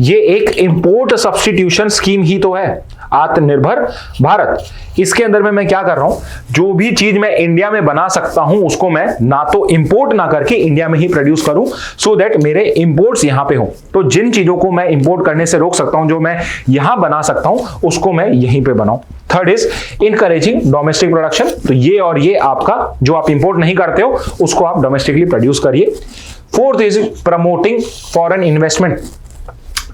ये एक इंपोर्ट सब्स्टिट्यूशन स्कीम ही तो है, आत्मनिर्भर भारत। इसके अंदर में मैं क्या कर रहा हूं, जो भी चीज मैं इंडिया में बना सकता हूं उसको मैं ना तो इंपोर्ट ना करके इंडिया में ही प्रोड्यूस करूं, सो दैट मेरे इंपोर्ट्स यहां पे हो। तो जिन चीजों को मैं इंपोर्ट करने से रोक सकता हूं, जो मैं यहां बना सकता हूं उसको मैं यहीं पे बनाऊं। Third is encouraging domestic production. तो ये और ये आपका जो आप इंपोर्ट नहीं करते हो उसको आप डोमेस्टिकली प्रोड्यूस करिए। Fourth is promoting foreign investment.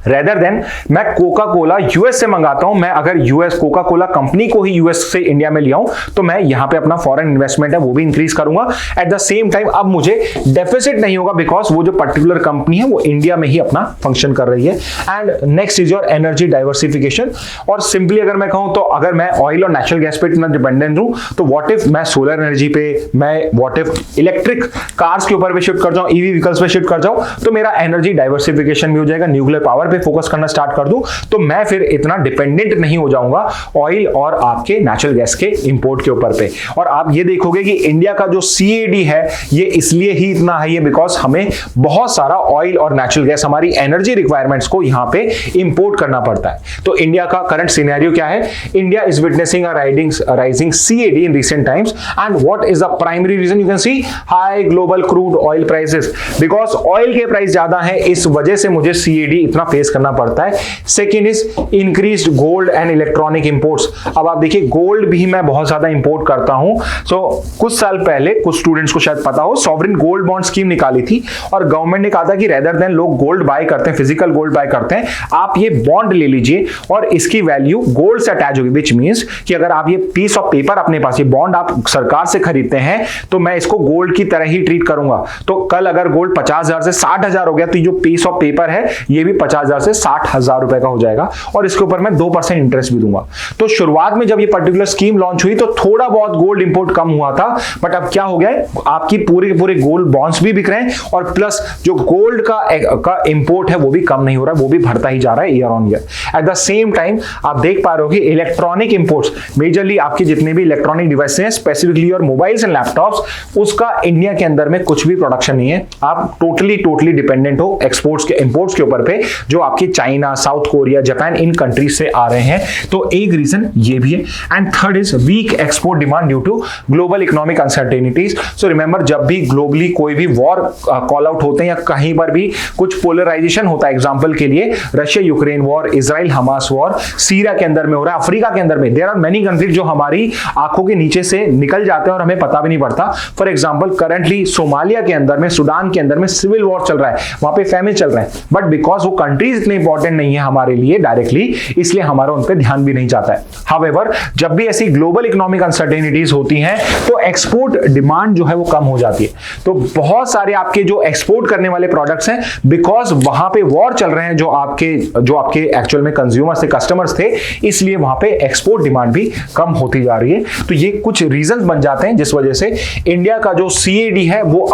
Rather than मैं कोका कोला यूएस से मंगाता हूं, मैं अगर यूएस कोका कोला कंपनी को ही यूएस से इंडिया में ले आऊं तो मैं यहां पे अपना फॉरेन इन्वेस्टमेंट है वो भी इंक्रीज करूंगा। एट द सेम टाइम अब मुझे डेफिसिट नहीं होगा बिकॉज वो जो पर्टिकुलर कंपनी है वो इंडिया में ही अपना फंक्शन कर रही है। And next is your energy diversification. और सिंपली अगर मैं कहूं तो अगर मैं ऑयल और नेचुरल गैस पे इतना डिपेंडेंट हूं तो व्हाट इफ मैं सोलर एनर्जी पे, मैं व्हाट इफ इलेक्ट्रिक कार्स के ऊपर भी शिफ्ट कर जाऊं, ईवी व्हीकल्स पे शिफ्ट कर जाऊं, तो मेरा एनर्जी डाइवर्सिफिकेशन भी हो जाएगा। न्यूक्लियर पावर फोकस करना स्टार्ट कर दूं तो मैं फिर इतना डिपेंडेंट नहीं हो जाऊंगा ऑयल और आपके नेचुरल गैस के इंपोर्ट के ऊपर पे। और आप ये देखोगे कि इंडिया का जो सीएडी है ये इसलिए ही इतना हाई है बिकॉज हमें बहुत सारा ऑयल और नेचुरल गैस हमारी एनर्जी रिक्वायरमेंट्स को यहां पे इंपोर्ट करना पड़ता है। तो इंडिया का करंट सिनेरियो क्या है, India is witnessing a rising CAD in recent times. And what is the primary reason, you can see high global crude oil prices. Because oil के प्राइस ज्यादा है इस वजह से मुझे सीएडी इतना फेस करना पड़ता है। Second is increased gold and electronic imports. अब आप देखिए गोल्ड भी मैं बहुत ज्यादा इंपोर्ट करता हूं। सो कुछ साल पहले कुछ स्टूडेंट्स को शायद पता हो सॉवरेन गोल्ड बॉन्ड स्कीम निकाली थी और गवर्नमेंट ने कहा था कि रेदर देन लोग गोल्ड बाय करते हैं, फिजिकल गोल्ड बाय करते हैं, आप ये बॉन्ड ले लीजिए और इसकी वैल्यू गोल्ड से अटैच होगी। विच मींस कि अगर आप ये पीस ऑफ पेपर अपने पास, ये बॉन्ड आप सरकार से खरीदते हैं तो मैं इसको गोल्ड की तरह ही ट्रीट करूंगा। तो कल अगर गोल्ड 50,000 से 60,000 हो गया तो जो पीस ऑफ पेपर है ये भी 50,000 से 60,000 रुपए का हो जाएगा और इसके ऊपर मैं 2% इंटरेस्ट भी दूंगा। तो शुरुआत में जब ये पर्टिकुलर स्कीम लॉन्च हुई तो थोड़ा बहुत गोल्ड इंपोर्ट कम हुआ था, बट अब क्या हो गया है, आपकी पूरे गोल्ड बॉन्ड्स भी बिक रहे हैं और प्लस जो गोल्ड का इंपोर्ट है वो भी कम नहीं हो रहा है, वो भी बढ़ता ही जा रहा है year on year. Eight the same time आप देख पा रहे हो कि इलेक्ट्रॉनिक इंपोर्ट्स, मेजरली आपके जितने भी इलेक्ट्रॉनिक डिवाइसेस हैं, स्पेसिफिकली और मोबाइल्स एंड लैपटॉप्स, उसका इंडिया के अंदर में कुछ भी प्रोडक्शन नहीं है। आप टोटली डिपेंडेंट हो एक्सपोर्ट्स के इंपोर्ट्स के ऊपर पे, जो आपके चाइना, साउथ कोरिया, जापान इन कंट्रीज से आ रहे हैं। तो एक रीजन ये भी है। And third is weak export demand due to global economic uncertainties. So remember जब भी ग्लोबली कोई भी वॉर कॉल आउट होते हैं या कहीं पर भी कुछ पोलराइजेशन होता है, एग्जांपल के लिए Russia Ukraine war, Israel Hamas war, Syria के अंदर में हो रहा है, अफ्रीका के अंदर में, देयर आर मेनी कंट्रीज जो हमारी आंखों के नीचे से निकल जाते हैं और हमें पता भी नहीं पड़ता। फॉर एग्जांपल करंटली सोमालिया के अंदर में, सुडान के अंदर में सिविल वॉर चल रहा है, वहां पे फैमिन चल रहा है, बट बिकॉज वो कंट्रीज इतने इंपॉर्टेंट नहीं है हमारे लिए डायरेक्टली, इसलिए हमारा उन पे ध्यान भी नहीं जाता है। हाउएवर जब भी ऐसी ग्लोबल इकोनॉमिक अनसर्टेनिटीज होती हैं तो एक्सपोर्ट डिमांड जो है वो कम हो जाती है। तो बहुत सारे आपके जो एक्सपोर्ट करने वाले प्रोडक्ट्स हैं, बिकॉज वहां पे वॉर चल रहे हैं, जो आपके एक्चुअल में कंज्यूमर्स थे, कस्टमर्स थे, इसलिए वहां पे एक्सपोर्ट डिमांड भी कम होती जा रही है। तो ये कुछ रीजंस बन जाते हैं जिस वजह से इंडिया का जो सीएडी है वो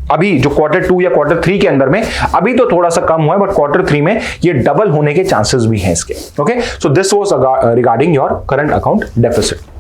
अभी जो Q2 या Q3 के अंदर में अभी तो थोड़ा सा कम हुआ है, बट Q3 में ये डबल होने के चांसेस भी हैं इसके। Okay, so this was regarding your current account deficit.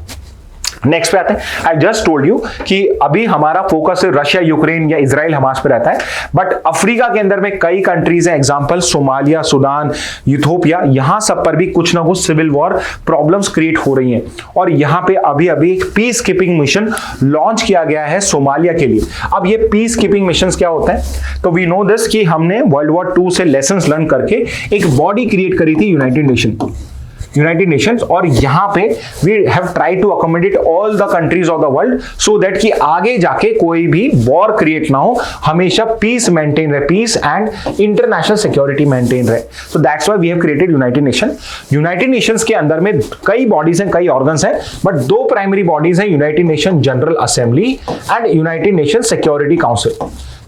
Next पे आते हैं। आई जस्ट टोल्ड यू कि अभी हमारा फोकस रशिया यूक्रेन या इजराइल हमास पे रहता है, बट अफ्रीका के अंदर में कई कंट्रीज हैं, एग्जांपल सोमालिया, सुडान, इथियोपिया, यहां सब पर भी कुछ ना कुछ सिविल वॉर प्रॉब्लम्स क्रिएट हो रही हैं। और यहां पे अभी एक पीस कीपिंग मिशन लॉन्च किया गया है सोमालिया के लिए। अब ये पीस कीपिंग मिशन क्या होता है, तो वी नो दिस कि हमने वर्ल्ड वॉर 2 से लेसन्स लर्न करके एक बॉडी क्रिएट करी थी यूनाइटेड नेशंस, और यहां पे we have tried to accommodate all the countries of the world so that कि आगे जाके कोई भी वॉर क्रिएट ना हो, हमेशा पीस मेंटेन रहे, peace and international security maintain रहे। So that's why we have created United Nations के अंदर में कई बॉडीज हैं, कई ऑर्गन्स हैं, बट 2 प्राइमरी बॉडीज हैं, United Nation General Assembly and United Nation security Council.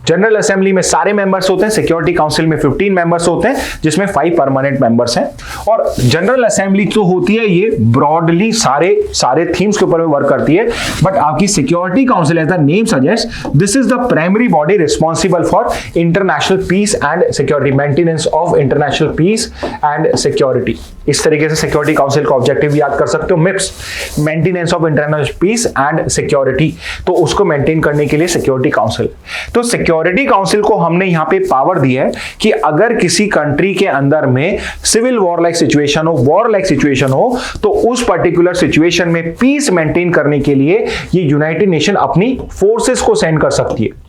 General Assembly में सारे मेंबर्स होते हैं, सिक्योरिटी काउंसिल में 15 मेंबर्स होते हैं जिसमें 5 परमानेंट मेंबर्स हैं। और जनरल असेंबली जो होती है ये ब्रॉडली सारे थीम्स के ऊपर में वर्क करती है, बट आपकी security council as the name suggest this is the primary body responsible for international peace and security, maintenance of international peace and security. इस तरीके से सिक्योरिटी काउंसिल का ऑब्जेक्टिव याद कर सकते हो, MIPS, maintenance of international peace and security, तो उसको मेंटेन करने के लिए सिक्योरिटी काउंसिल। तो सिक्योरिटी काउंसिल को हमने यहां पे पावर दी है कि अगर किसी कंट्री के अंदर में सिविल वॉर लाइक सिचुएशन हो तो उस पर्टिकुलर सिचुएशन में पीस मेंटेन करने के लिए ये यूनाइटेड नेशन अपनी फोर्सेस को सेंड कर सकती है।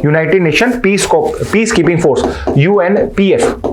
United Nation peace keeping force, UNPF.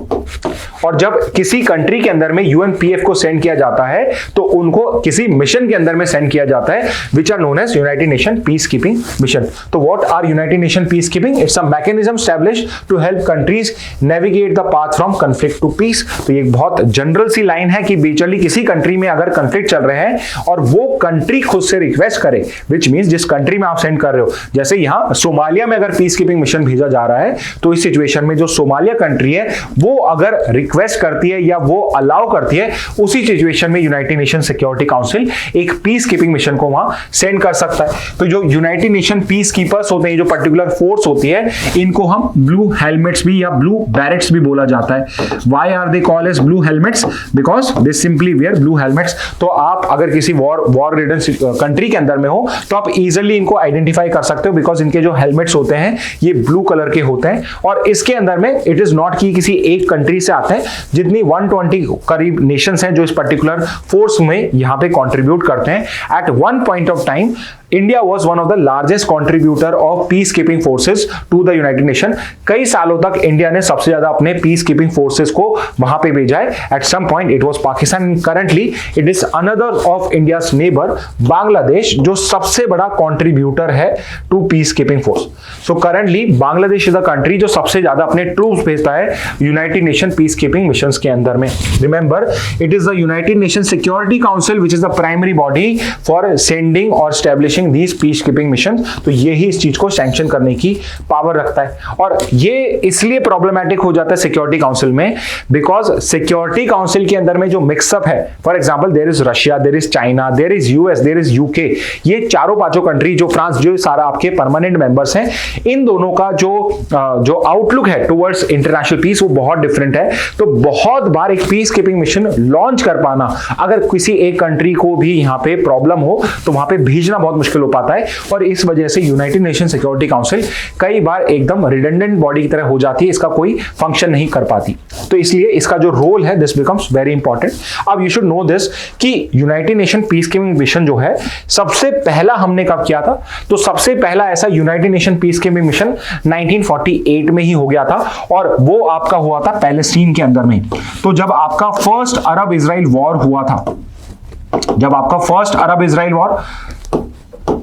और जब किसी कंट्री के अंदर में यूएनपीएफ को सेंड किया जाता है तो उनको किसी मिशन के अंदर में सेंड किया जाता है which are known as United Nation peace keeping mission. तो what are United Nation peace keeping? It's a mechanism established to help countries navigate the path from conflict to peace. तो ये एक बहुत जनरल सी line है कि basically किसी country में अगर कॉन्फ्लिक्ट चल रहे हैं और वो कंट्री खुद से रिक्वेस्ट करे, विच मींस जिस कंट्री में आप सेंड कर रहे हो, जैसे यहां सोमालिया में अगर पीस कीपिंग मिशन भेजा जा रहा है तो इस सिचुएशन में जो सोमालिया कंट्री है वो अगर रिक्वेस्ट करती है या वो अलाउ करती है, उसी सिचुएशन में यूनाइटेड नेशन सिक्योरिटी काउंसिल एक पीस कीपिंग मिशन को वहां सेंड कर सकता है। तो जो यूनाइटेड नेशन पीस कीपर्स होते हैं, जो पर्टिकुलर फोर्स होती है, इनको हम ब्लू हेलमेट्स भी या ब्लू बैरेट्स भी बोला जाता है। Why are they called as blue helmets? Because they simply wear blue helmets. तो आप अगर किसी वॉर रिडन कंट्री के अंदर में हो तो आप इजिली इनको आइडेंटिफाई कर सकते हो, बिकॉज इनके जो हेलमेट्स होते हैं ये ब्लू कलर के होते हैं। और इसके अंदर में इट इज नॉट कि किसी एक कंट्री से आते हैं, जितनी 120 करीब नेशंस हैं जो इस पर्टिकुलर फोर्स में यहां पे कंट्रीब्यूट करते हैं। At one point of time India was one of the largest contributor of peace keeping forces to the United Nation. कई सालों तक इंडिया ने सबसे ज्यादा अपने पीस कीपिंग फोर्सेज को वहां पे भेजा है। At some point it was Pakistan, currently it is another of India's neighbour Bangladesh, जो सबसे बड़ा कॉन्ट्रीब्यूटर है to peace keeping force. So currently Bangladesh is the country जो सबसे ज्यादा अपने ट्रूप्स भेजता है United Nation peace keeping mission के अंदर में। Remember, it is the United Nation security council which is the primary body for sending और स्टैब्लिशिंग these peacekeeping missions। तो ये ही इस चीज को सैंक्शन करने की पावर रखता है। और ये इसलिए प्रॉब्लमैटिक हो जाता है सिक्योरिटी काउंसिल में, बिकॉज सिक्योरिटी काउंसिल के अंदर में जो मिक्सअप है, for example there is Russia, there is China, there is US, there is UK, ये चारों पांचों कंट्री, जो फ्रांस, जो सारा आपके परमानेंट मेंबर्स हैं, इन दोनों का जो आउटलुक है टुवर्ड्स इंटरनेशनल पीस वो बहुत डिफरेंट है। तो बहुत बार एक पीस कीपिंग मिशन लॉन्च कर पाना, अगर किसी एक कंट्री को भी यहां पे प्रॉब्लम हो तो वहां पे भेजना बहुत मुश्किल हो पाता है। और इस वजह से यूनाइटेड नेशन सिक्योरिटी काउंसिल कई बार एकदम रिडंडेंट बॉडी की तरह हो जाती है, इसका कोई फंक्शन नहीं कर पाती। तो इसलिए इसका जो रोल है दिस बिकम्स वेरी इंपॉर्टेंट। अब यू शुड नो दिस कि United Nation peace keeping mission जो है सबसे पहला हमने कब किया था? तो सबसे पहला ऐसा United Nation peace keeping mission 1948 में ही हो गया था, और वो आपका हुआ था पैलेस्टीन के अंदर में। तो जब आपका फर्स्ट अरब इजराइल वॉर हुआ था,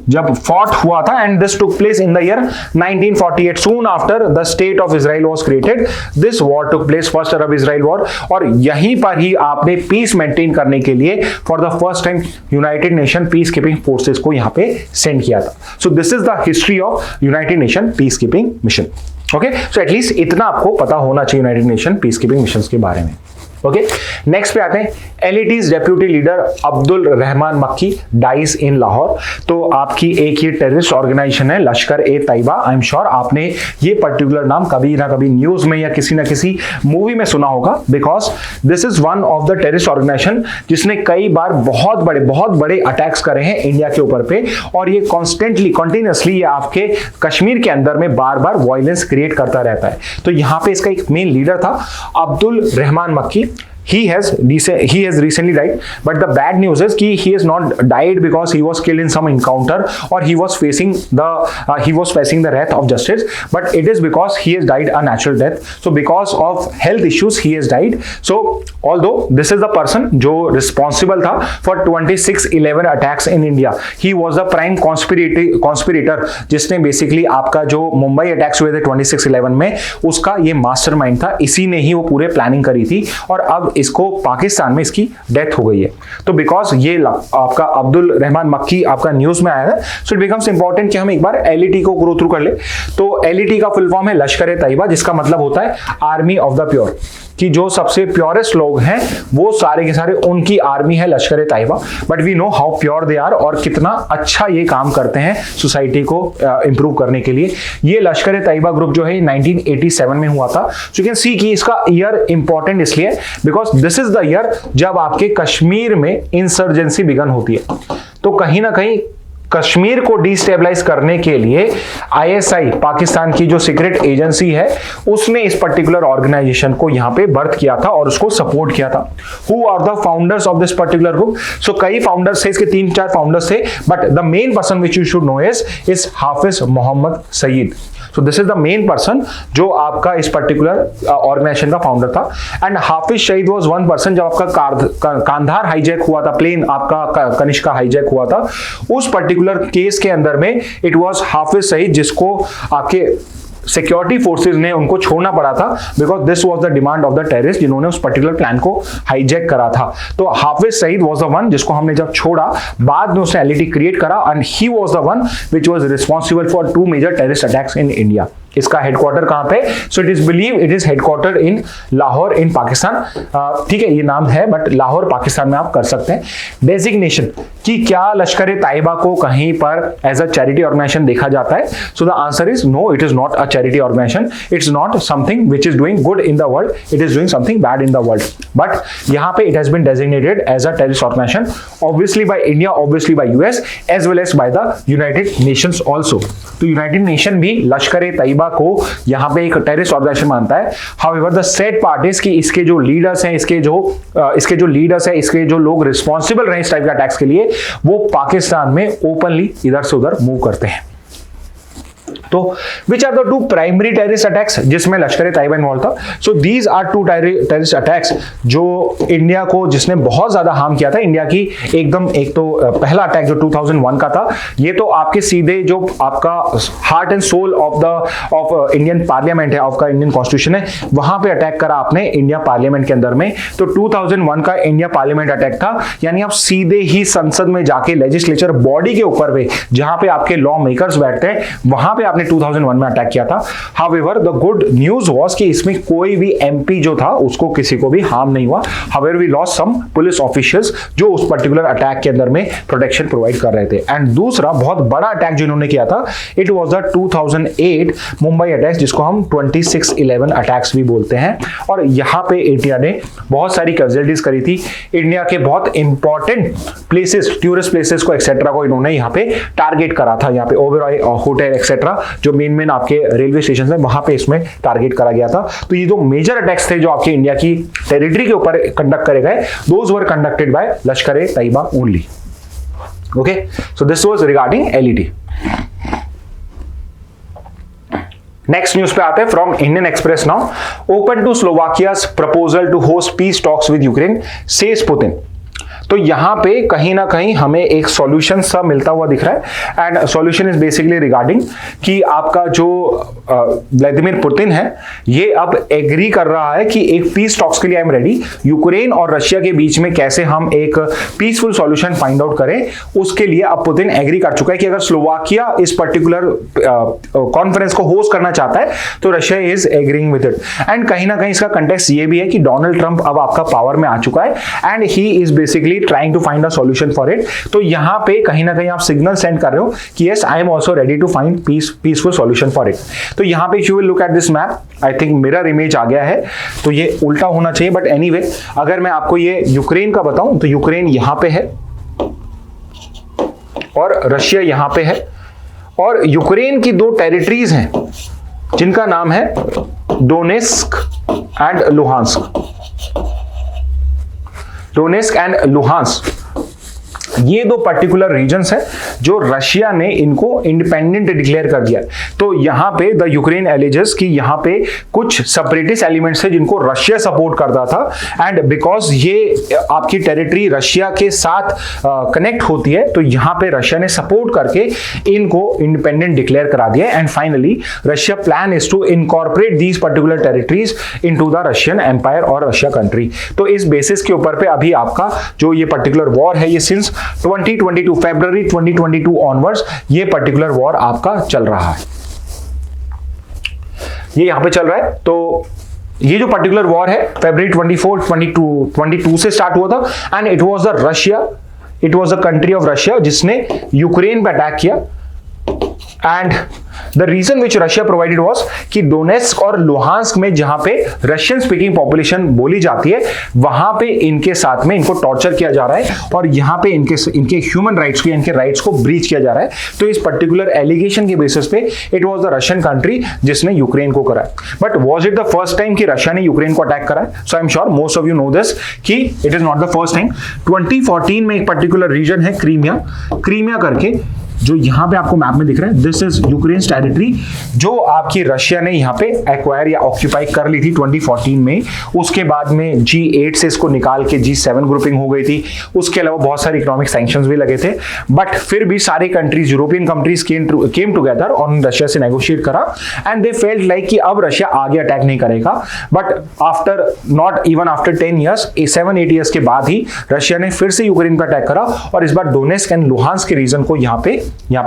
जब फॉट हुआ था, and this took place in the year 1948, soon after the state of Israel was created, this war took place, first Arab Israel war. और यहीं पर ही आपने पीस मेंटेन करने के लिए for the first time United Nation peace keeping forces को यहां पे सेंड किया था। सो this is the history of United Nation peace keeping mission. Okay, so at least इतना आपको पता होना चाहिए United Nation peace keeping mission के बारे में। ओके, नेक्स्ट पे आते हैं। एलईटीज डेप्यूटी लीडर अब्दुल रहमान मक्की डाइज इन लाहौर। तो आपकी एक ये टेररिस्ट ऑर्गेनाइजेशन है लश्कर ए तैयबा। आई एम श्योर आपने ये पर्टिकुलर नाम कभी ना कभी न्यूज में या किसी ना किसी मूवी में सुना होगा, because this is one of the terrorist organisation जिसने कई बार बहुत बड़े अटैक्स करे हैं इंडिया के ऊपर पे, और ये कंटिन्यूअसली ये आपके कश्मीर के अंदर में बार बार वायलेंस क्रिएट करता रहता है। तो यहाँ पे इसका एक मेन लीडर था अब्दुल रहमान मक्की। He has recently died, but the bad news is कि he has not died because he was killed in some encounter or he was facing the wrath of justice, but it is because he has died a natural death. So because of health issues he has died. So although this is the person जो responsible था for 26/11 attacks in India, he was the prime conspirator जिसने basically आपका जो Mumbai attacks हुए थे 26/11 में, उसका ये मास्टरमाइंड था, इसी ने ही वो पूरे प्लानिंग करी थी। और अब इसको पाकिस्तान में इसकी डेथ हो गई है। तो बिकॉज ये आपका अब्दुल रहमान मक्की आपका न्यूज में आया है, सो इट बिकम्स इंपॉर्टेंट कि हम एक बार एलईटी को गो थ्रू कर ले। तो एलईटी का फुल फॉर्म है लश्कर तैयबा, जिसका मतलब होता है आर्मी ऑफ द प्योर, कि जो सबसे प्योरेस्ट लोग हैं वो सारे के सारे उनकी आर्मी है Lashkar Taiba. But we know how pure they are और कितना अच्छा ये काम करते हैं सोसाइटी को इंप्रूव करने के लिए। ये लश्कर तैयबा ग्रुप जो है 1987 में हुआ था। सो यू कैन सी कि इसका ईयर इंपॉर्टेंट इसलिए because this is the year जब आपके कश्मीर में इंसर्जेंसी बिगन होती है। तो कहीं ना कहीं कश्मीर को डिस्टेबलाइज करने के लिए आईएसआई पाकिस्तान की जो सीक्रेट एजेंसी है उसने इस पर्टिकुलर ऑर्गेनाइजेशन को यहां पे बर्थ किया था और उसको सपोर्ट किया था। Who are the founders of this particular group? So कई फाउंडर्स थे, इसके 3-4 फाउंडर्स थे, but the main person which you should know is Hafiz Mohammad Saeed. So this is the main person जो आपका इस पर्टिकुलर ऑर्गेनाइजेशन का फाउंडर था। And Hafiz Saeed was one person जब आपका कांधार हाईजैक हुआ था, प्लेन आपका कनिष्का हाईजैक हुआ था, उस पर्टिकुलर केस के अंदर में इट वाज हाफिज सईद जिसको आपके सिक्योरिटी फोर्सेस ने उनको छोड़ना पड़ा था because this was the demand of the terrorist जिन्होंने उस पर्टिकुलर प्लान को हाईजैक करा था। तो Hafiz Saeed was the one जिसको हमने जब छोड़ा, बाद में उसने एलईटी क्रिएट करा and he was the one which was responsible for 2 major terrorist attacks in India. इसका हेडक्वार्टर कहां पे? So it is believe it is headquarter in Lahore in Pakistan. ठीक है, ये नाम है बट लाहौर पाकिस्तान में आप कर सकते हैं। डेजिग्नेशन कि क्या लश्कर तैयबा को कहीं पर एज अ चैरिटी ऑर्गेनाइजेशन देखा जाता है? So the answer is no, it is not a charity organisation, it's not something which is doing good in the world, it is doing something bad in the world. But यहां पे it has been designated as a terrorist organisation, obviously by India, obviously by US as well as by the United Nations also. तो United Nation भी लश्कर तैयबा को यहां पे एक terrorist organisation मानता है। However the sad part is कि इसके जो लीडर्स हैं, इसके जो लीडर्स हैं, इसके जो लोग रिस्पांसिबल रहे इस टाइप के अटैक्स के लिए, वो पाकिस्तान में ओपनली इधर से उधर मूव करते हैं। तो which are the 2 primary terrorist attacks जिसमें लश्कर तैयबा इन्वॉल्व था? So these are 2 terrorist attacks जो इंडिया को जिसने बहुत ज्यादा हार्म किया था इंडिया की एकदम। एक तो पहला अटैक जो 2001 का था, ये तो आपके सीधे जो आपका heart and soul of Indian parliament है, आपका इंडियन कॉन्स्टिट्यूशन है, वहां पे अटैक करा आपने इंडिया पार्लियामेंट के अंदर में। तो 2001 का इंडिया पार्लियामेंट अटैक था, यानी आप सीधे ही संसद में जाके लेजिस्लेचर बॉडी के ऊपर पे जहां पे आपके लॉ मेकर्स बैठते हैं वहां पे आपने 2001 में अटैक किया था। However the good news was कि इसमें कोई भी एमपी जो था उसको किसी को भी हार्म नहीं हुआ। However we lost some police officials जो उस पर्टिकुलर अटैक के अंदर में प्रोटेक्शन प्रोवाइड कर रहे थे। एंड दूसरा बहुत बड़ा अटैक जो इन्होंने किया था, it was the 2008 Mumbai attack जिसको हम 26/11 अटैक्स भी बोलते हैं। और यहां पे इंडिया ने बहुत सारी कैजुअलिटीज करी थी। इंडिया के बहुत इंपॉर्टेंट प्लेसेस, टूरिस्ट प्लेसेस को एक्सेट्रा को इन्होंने यहाँ पे टारगेट करा था। यहाँ पे ओबेरॉय होटल एक्सेट्रा जो मेन आपके रेलवे स्टेशन है वहां पे इसमें टारगेट करा गया था। तो ये जो मेजर अटैक्स थे जो आपके इंडिया की टेरिटरी के ऊपर कंडक्ट करे गए, those were conducted by Lashkar Taiba only. Okay, so this was regarding LET. Next news पे आते हैं from Indian Express now. Open to Slovakia's proposal to host peace talks with Ukraine says Putin. तो यहां पे कहीं ना कहीं हमें एक सॉल्यूशन सा मिलता हुआ दिख रहा है। And solution is basically regarding कि आपका जो व्लादिमीर पुतिन है ये अब एग्री कर रहा है कि एक पीस टॉक्स के लिए आई एम रेडी। यूक्रेन और रशिया के बीच में कैसे हम एक पीसफुल सॉल्यूशन फाइंड आउट करें, उसके लिए अब पुतिन एग्री कर चुका है कि अगर स्लोवाकिया इस पर्टिकुलर कॉन्फ्रेंस को होस्ट करना चाहता है तो Russia is agreeing with it. And कहीं ना कहीं इसका कंटेक्स्ट ये भी है कि डोनाल्ड ट्रंप अब आपका पावर में आ चुका है and he is basically trying to find a solution for it। तो यहां पे कहीं ना कहीं आप सिग्नल सेंड कर रहे हो कि yes I am also ready to find peaceful solution for it। तो यहां पे if you will look at this map, I think mirror image आ गया है, तो ये उल्टा होना चाहिए बट एनीवे अगर मैं आपको ये यूक्रेन का बताऊं तो यूक्रेन यहां पे है और रशिया यहां पे है और यूक्रेन की 2 टेरिटरीज हैं जिनका नाम है Donetsk and Luhansk. Donetsk and Luhansk. ये दो पर्टिकुलर रीजन्स हैं जो रशिया ने इनको इंडिपेंडेंट डिक्लेयर कर दिया। तो यहाँ पे द यूक्रेन एलिजेस कि यहाँ पे कुछ सेपरेटिस्ट एलिमेंट्स है जिनको रशिया सपोर्ट करता था, एंड बिकॉज ये आपकी टेरिटरी रशिया के साथ कनेक्ट होती है, तो यहाँ पे रशिया ने सपोर्ट करके इनको इंडिपेंडेंट डिक्लेयर करा दिया। And finally Russia plan is to incorporate these particular territories into the Russian empire और रशिया कंट्री। तो इस बेसिस के ऊपर पे अभी आपका जो ये पर्टिकुलर वॉर है, ये सिंस 2022 फरवरी 2022 ऑनवर्ड्स ये पर्टिकुलर वॉर आपका चल रहा है, ये यहां पे चल रहा है। तो ये जो पर्टिकुलर वॉर है फरवरी 22 से स्टार्ट हुआ था, and it was the country of Russia जिसने यूक्रेन पे अटैक किया। And the reason which Russia provided was कि डोनेस्क और लुहांस्क में जहां पे रशियन स्पीकिंग पॉपुलेशन बोली जाती है, वहां पे इनके साथ में इनको टॉर्चर किया जा रहा है और यहां पे इनके ह्यूमन राइट्स को, इनके राइट्स को ब्रीच किया जा रहा है। तो इस पर्टिकुलर एलिगेशन के बेसिस पे it was the Russian country जिसने यूक्रेन को करा। But was it the first time कि रशिया ने यूक्रेन को अटैक करा? So I am sure most of you know this कि it is not the first time. 2014 में एक पर्टिकुलर रीजन है क्रीमिया करके, जो यहां पे आपको मैप में दिख रहा है, दिस इज यूक्रेन टेरिटरी, जो आपकी रशिया ने यहां पे एक्वायर या ऑक्यूपाई कर ली थी 2014 में। उसके बाद में G8 से इसको निकाल के G7 ग्रुपिंग हो गई थी। उसके अलावा बहुत सारे इकोनॉमिक सैंक्शंस भी लगे थे, बट फिर भी सारे countries, European countries came together और रशिया से नेगोशिएट करा, एंड दे फेल्ट लाइक कि अब रशिया आगे अटैक नहीं करेगा। But after not even after 10 years, 7-8 years के बाद ही रशिया ने फिर से यूक्रेन पर अटैक करा, और इस बार डोनेस्क एंड लुहांस्क के रीजन को यहाँ पे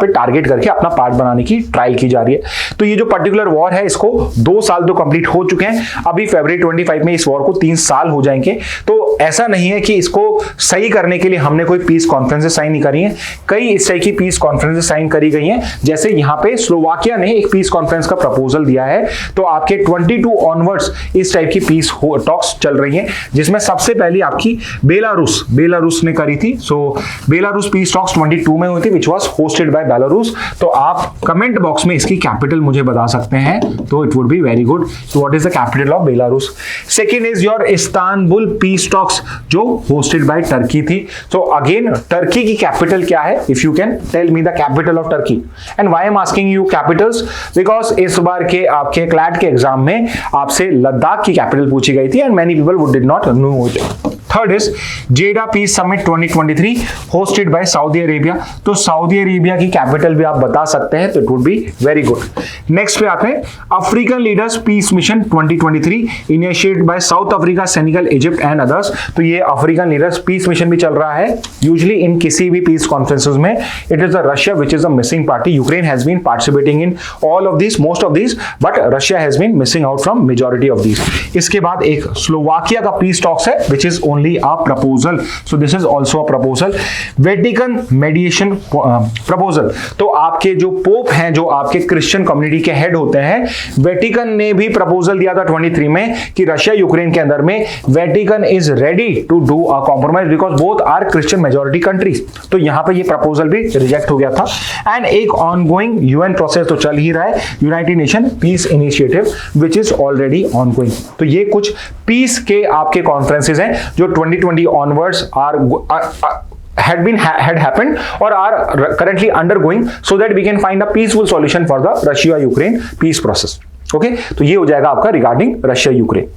टारगेट करके अपना पार्ट बनाने की ट्रायल की जा रही है। तो ये जो पर्टिकुलर वॉर है, इसको 2 साल तो कंप्लीट हो चुके हैं, अभी फरवरी 25 में इस वॉर को 3 साल हो जाएंगे। तो ऐसा नहीं है कि इसको सही करने के लिए हमने कोई पीस कॉन्फ्रेंसेस साइन नहीं करी है, कई इस तरह की पीस कॉन्फ्रेंसेस साइन करी गई हैं। जैसे यहाँ पे स्लोवाकिया ने एक पीस कॉन्फ्रेंस का प्रपोजल दिया है, तो आपके 22 ऑनवर्ड्स इस टाइप की पीस टॉक्स चल रही हैं, जिसमें सबसे पहली आपकी बेलारूस ने करी थी। सो बेलारूस पीस टॉक्स 22 में हुई थी, which was hosted by Belarus. तो आप कमेंट बॉक्स में इसकी कैपिटल मुझे बता सकते हैं, तो it would be very good. So what is the capital of Belarus? Second is your Istanbul peace talks, जो होस्टेड बाय टर्की थी। सो अगेन टर्की की कैपिटल क्या है? If you can tell me the capital of Turkey. And why I am asking you capitals, because इस बार के आपके CLAT के एग्जाम में आपसे लद्दाख की कैपिटल पूछी गई थी, and many people would did not know it. Third is Jeddah peace summit 2023 hosted by Saudi Arabia. तो सऊदी अरेबिया की कैपिटल भी आप बता सकते हैं, तो it would be very good. Next पे आते हैं African leaders peace mission 2023 initiated by South Africa, Senegal, Egypt and others. तो ये अफ्रीकन लीडर्स पीस मिशन भी चल रहा है। यूजुअली इन किसी भी पीस कॉन्फ्रेंसेस में it is the Russia which is the missing party. Ukraine has been participating in all of this, most of this, but Russia has been missing out from majority of this. इसके बाद एक Slovakia का peace talks है, which is only a proposal, so this is also a proposal. Vatican mediation proposal, तो आपके जो pope हैं, जो आपके क्रिश्चियन कम्युनिटी के हेड होते हैं, वेटिकन ने भी प्रपोजल दिया था 23 में कि रशिया यूक्रेन के अंदर में Vatican is ready to do a compromise because both are Christian majority countries. तो यहां पे ये प्रपोजल भी रिजेक्ट हो गया था। एंड एक ऑनगोइंग यूएन प्रोसेस तो चल ही रहा है, United Nation piece initiative, which is already ongoing. तो ये कुछ पीस के आपके कॉन्फ्रेंसेस हैं जो 2020 onwards had happened or are currently undergoing, so that we can find a peaceful solution for the Russia-Ukraine peace process. Okay, तो ये हो जाएगा आपका regarding Russia-Ukraine.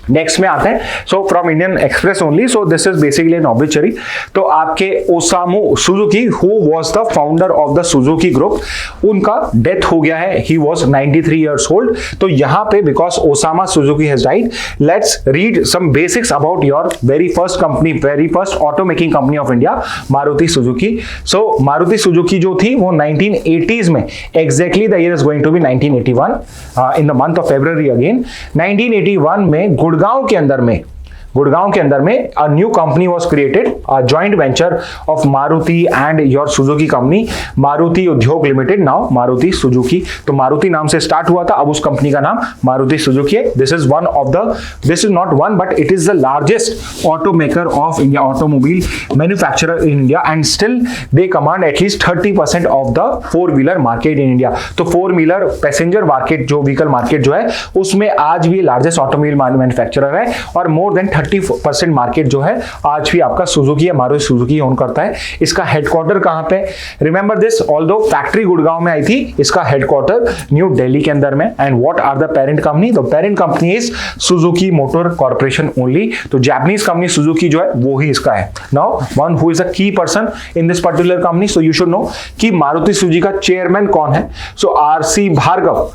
नेक्स्ट में आते हैं, so from Indian Express only, so this is basically an obituary. तो आपके Osamu Suzuki, who was the founder of the Suzuki group, उनका डेथ हो गया है। He was 93 years old. तो यहां पे because Osama Suzuki has died, let's read some basics about your very first company, very first auto making company of India, Maruti Suzuki. So Maruti Suzuki जो थी वो 1980s में, exactly the year is going to be 1981 in the month of February again. 1981 में गुड़गांव के अंदर में a new company was created, a joint venture of Maruti and your Suzuki company, Maruti उद्योग limited, now Maruti Suzuki. तो मारुति नाम से start हुआ था, अब उस कंपनी का नाम मारुति सुजुकी है। This is not one but it is the largest automaker of India, automobile manufacturer in India, and still they command at least 30% of the four wheeler market in India. तो 4-व्हीलर पैसेंजर मार्केट, जो vehicle market जो है, उसमें आज भी largest automobile manufacturer है, और more than 30% market जो है आज भी आपका सुजुकी या मारुति सुजुकी ओन करता है। इसका हेडक्वार्टर कहां पे, remember this, although factory Gurgaon में आई थी, इसका हेडक्वार्टर न्यू दिल्ली के अंदर में। And what are the parent company, the parent company is Suzuki Motor Corporation only. तो जापानीज कंपनी सुजुकी जो है वो ही इसका है। Now one who is a key person in this particular company, so you should know कि मारुति सुजुकी का chairman कौन है। So RC Bhargava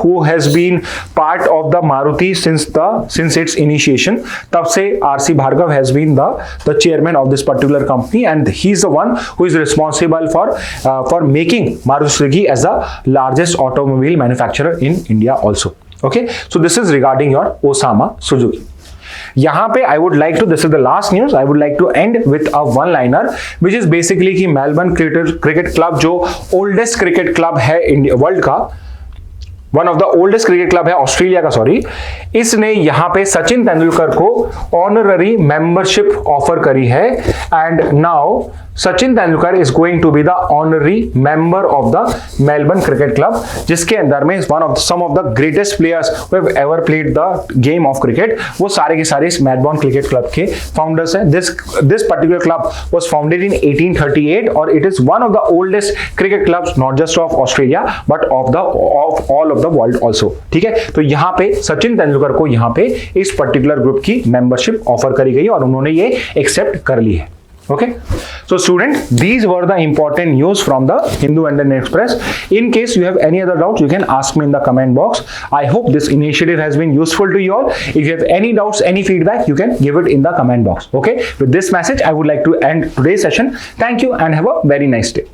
who has been part of the Maruti since its initiation, तब से R C Bhargava has been the chairman of this particular company, and he is the one who is responsible for making Maruti Suzuki as the largest automobile manufacturer in India also. Okay, so this is regarding your Osamu Suzuki. यहाँ पे I would like to, this is the last news, I would like to end with a one liner which is basically कि Melbourne Cricket club जो oldest cricket club है India world का, one of the oldest cricket club है Australia का, sorry, इसने यहां पे सचिन तेंदुलकर को ऑनररी मेंबरशिप ऑफर करी है। And now Sachin Tendulkar is going to be the honorary member of the Melbourne Cricket Club, जिसके अंदर में some of the greatest players who have ever played the game of cricket, वो सारे के सारे इस मेलबर्न क्रिकेट क्लब के फाउंडर्स हैं। This particular club was founded in 1838 और it is one of the oldest cricket clubs not just of Australia but of all of the world also. ठीक है, तो यहाँ पे सचिन तेंदुलकर को यहाँ पे इस पर्टिकुलर ग्रुप की मेंबरशिप ऑफर करी गई और उन्होंने ये एक्सेप्ट कर ली है। Okay, so student, these were the important news from the Hindu Indian Express. In case you have any other doubts, you can ask me in the comment box. I hope this initiative has been useful to you all. If you have any doubts, any feedback, you can give it in the comment box. Okay, with this message, I would like to end today's session. Thank you and have a very nice day.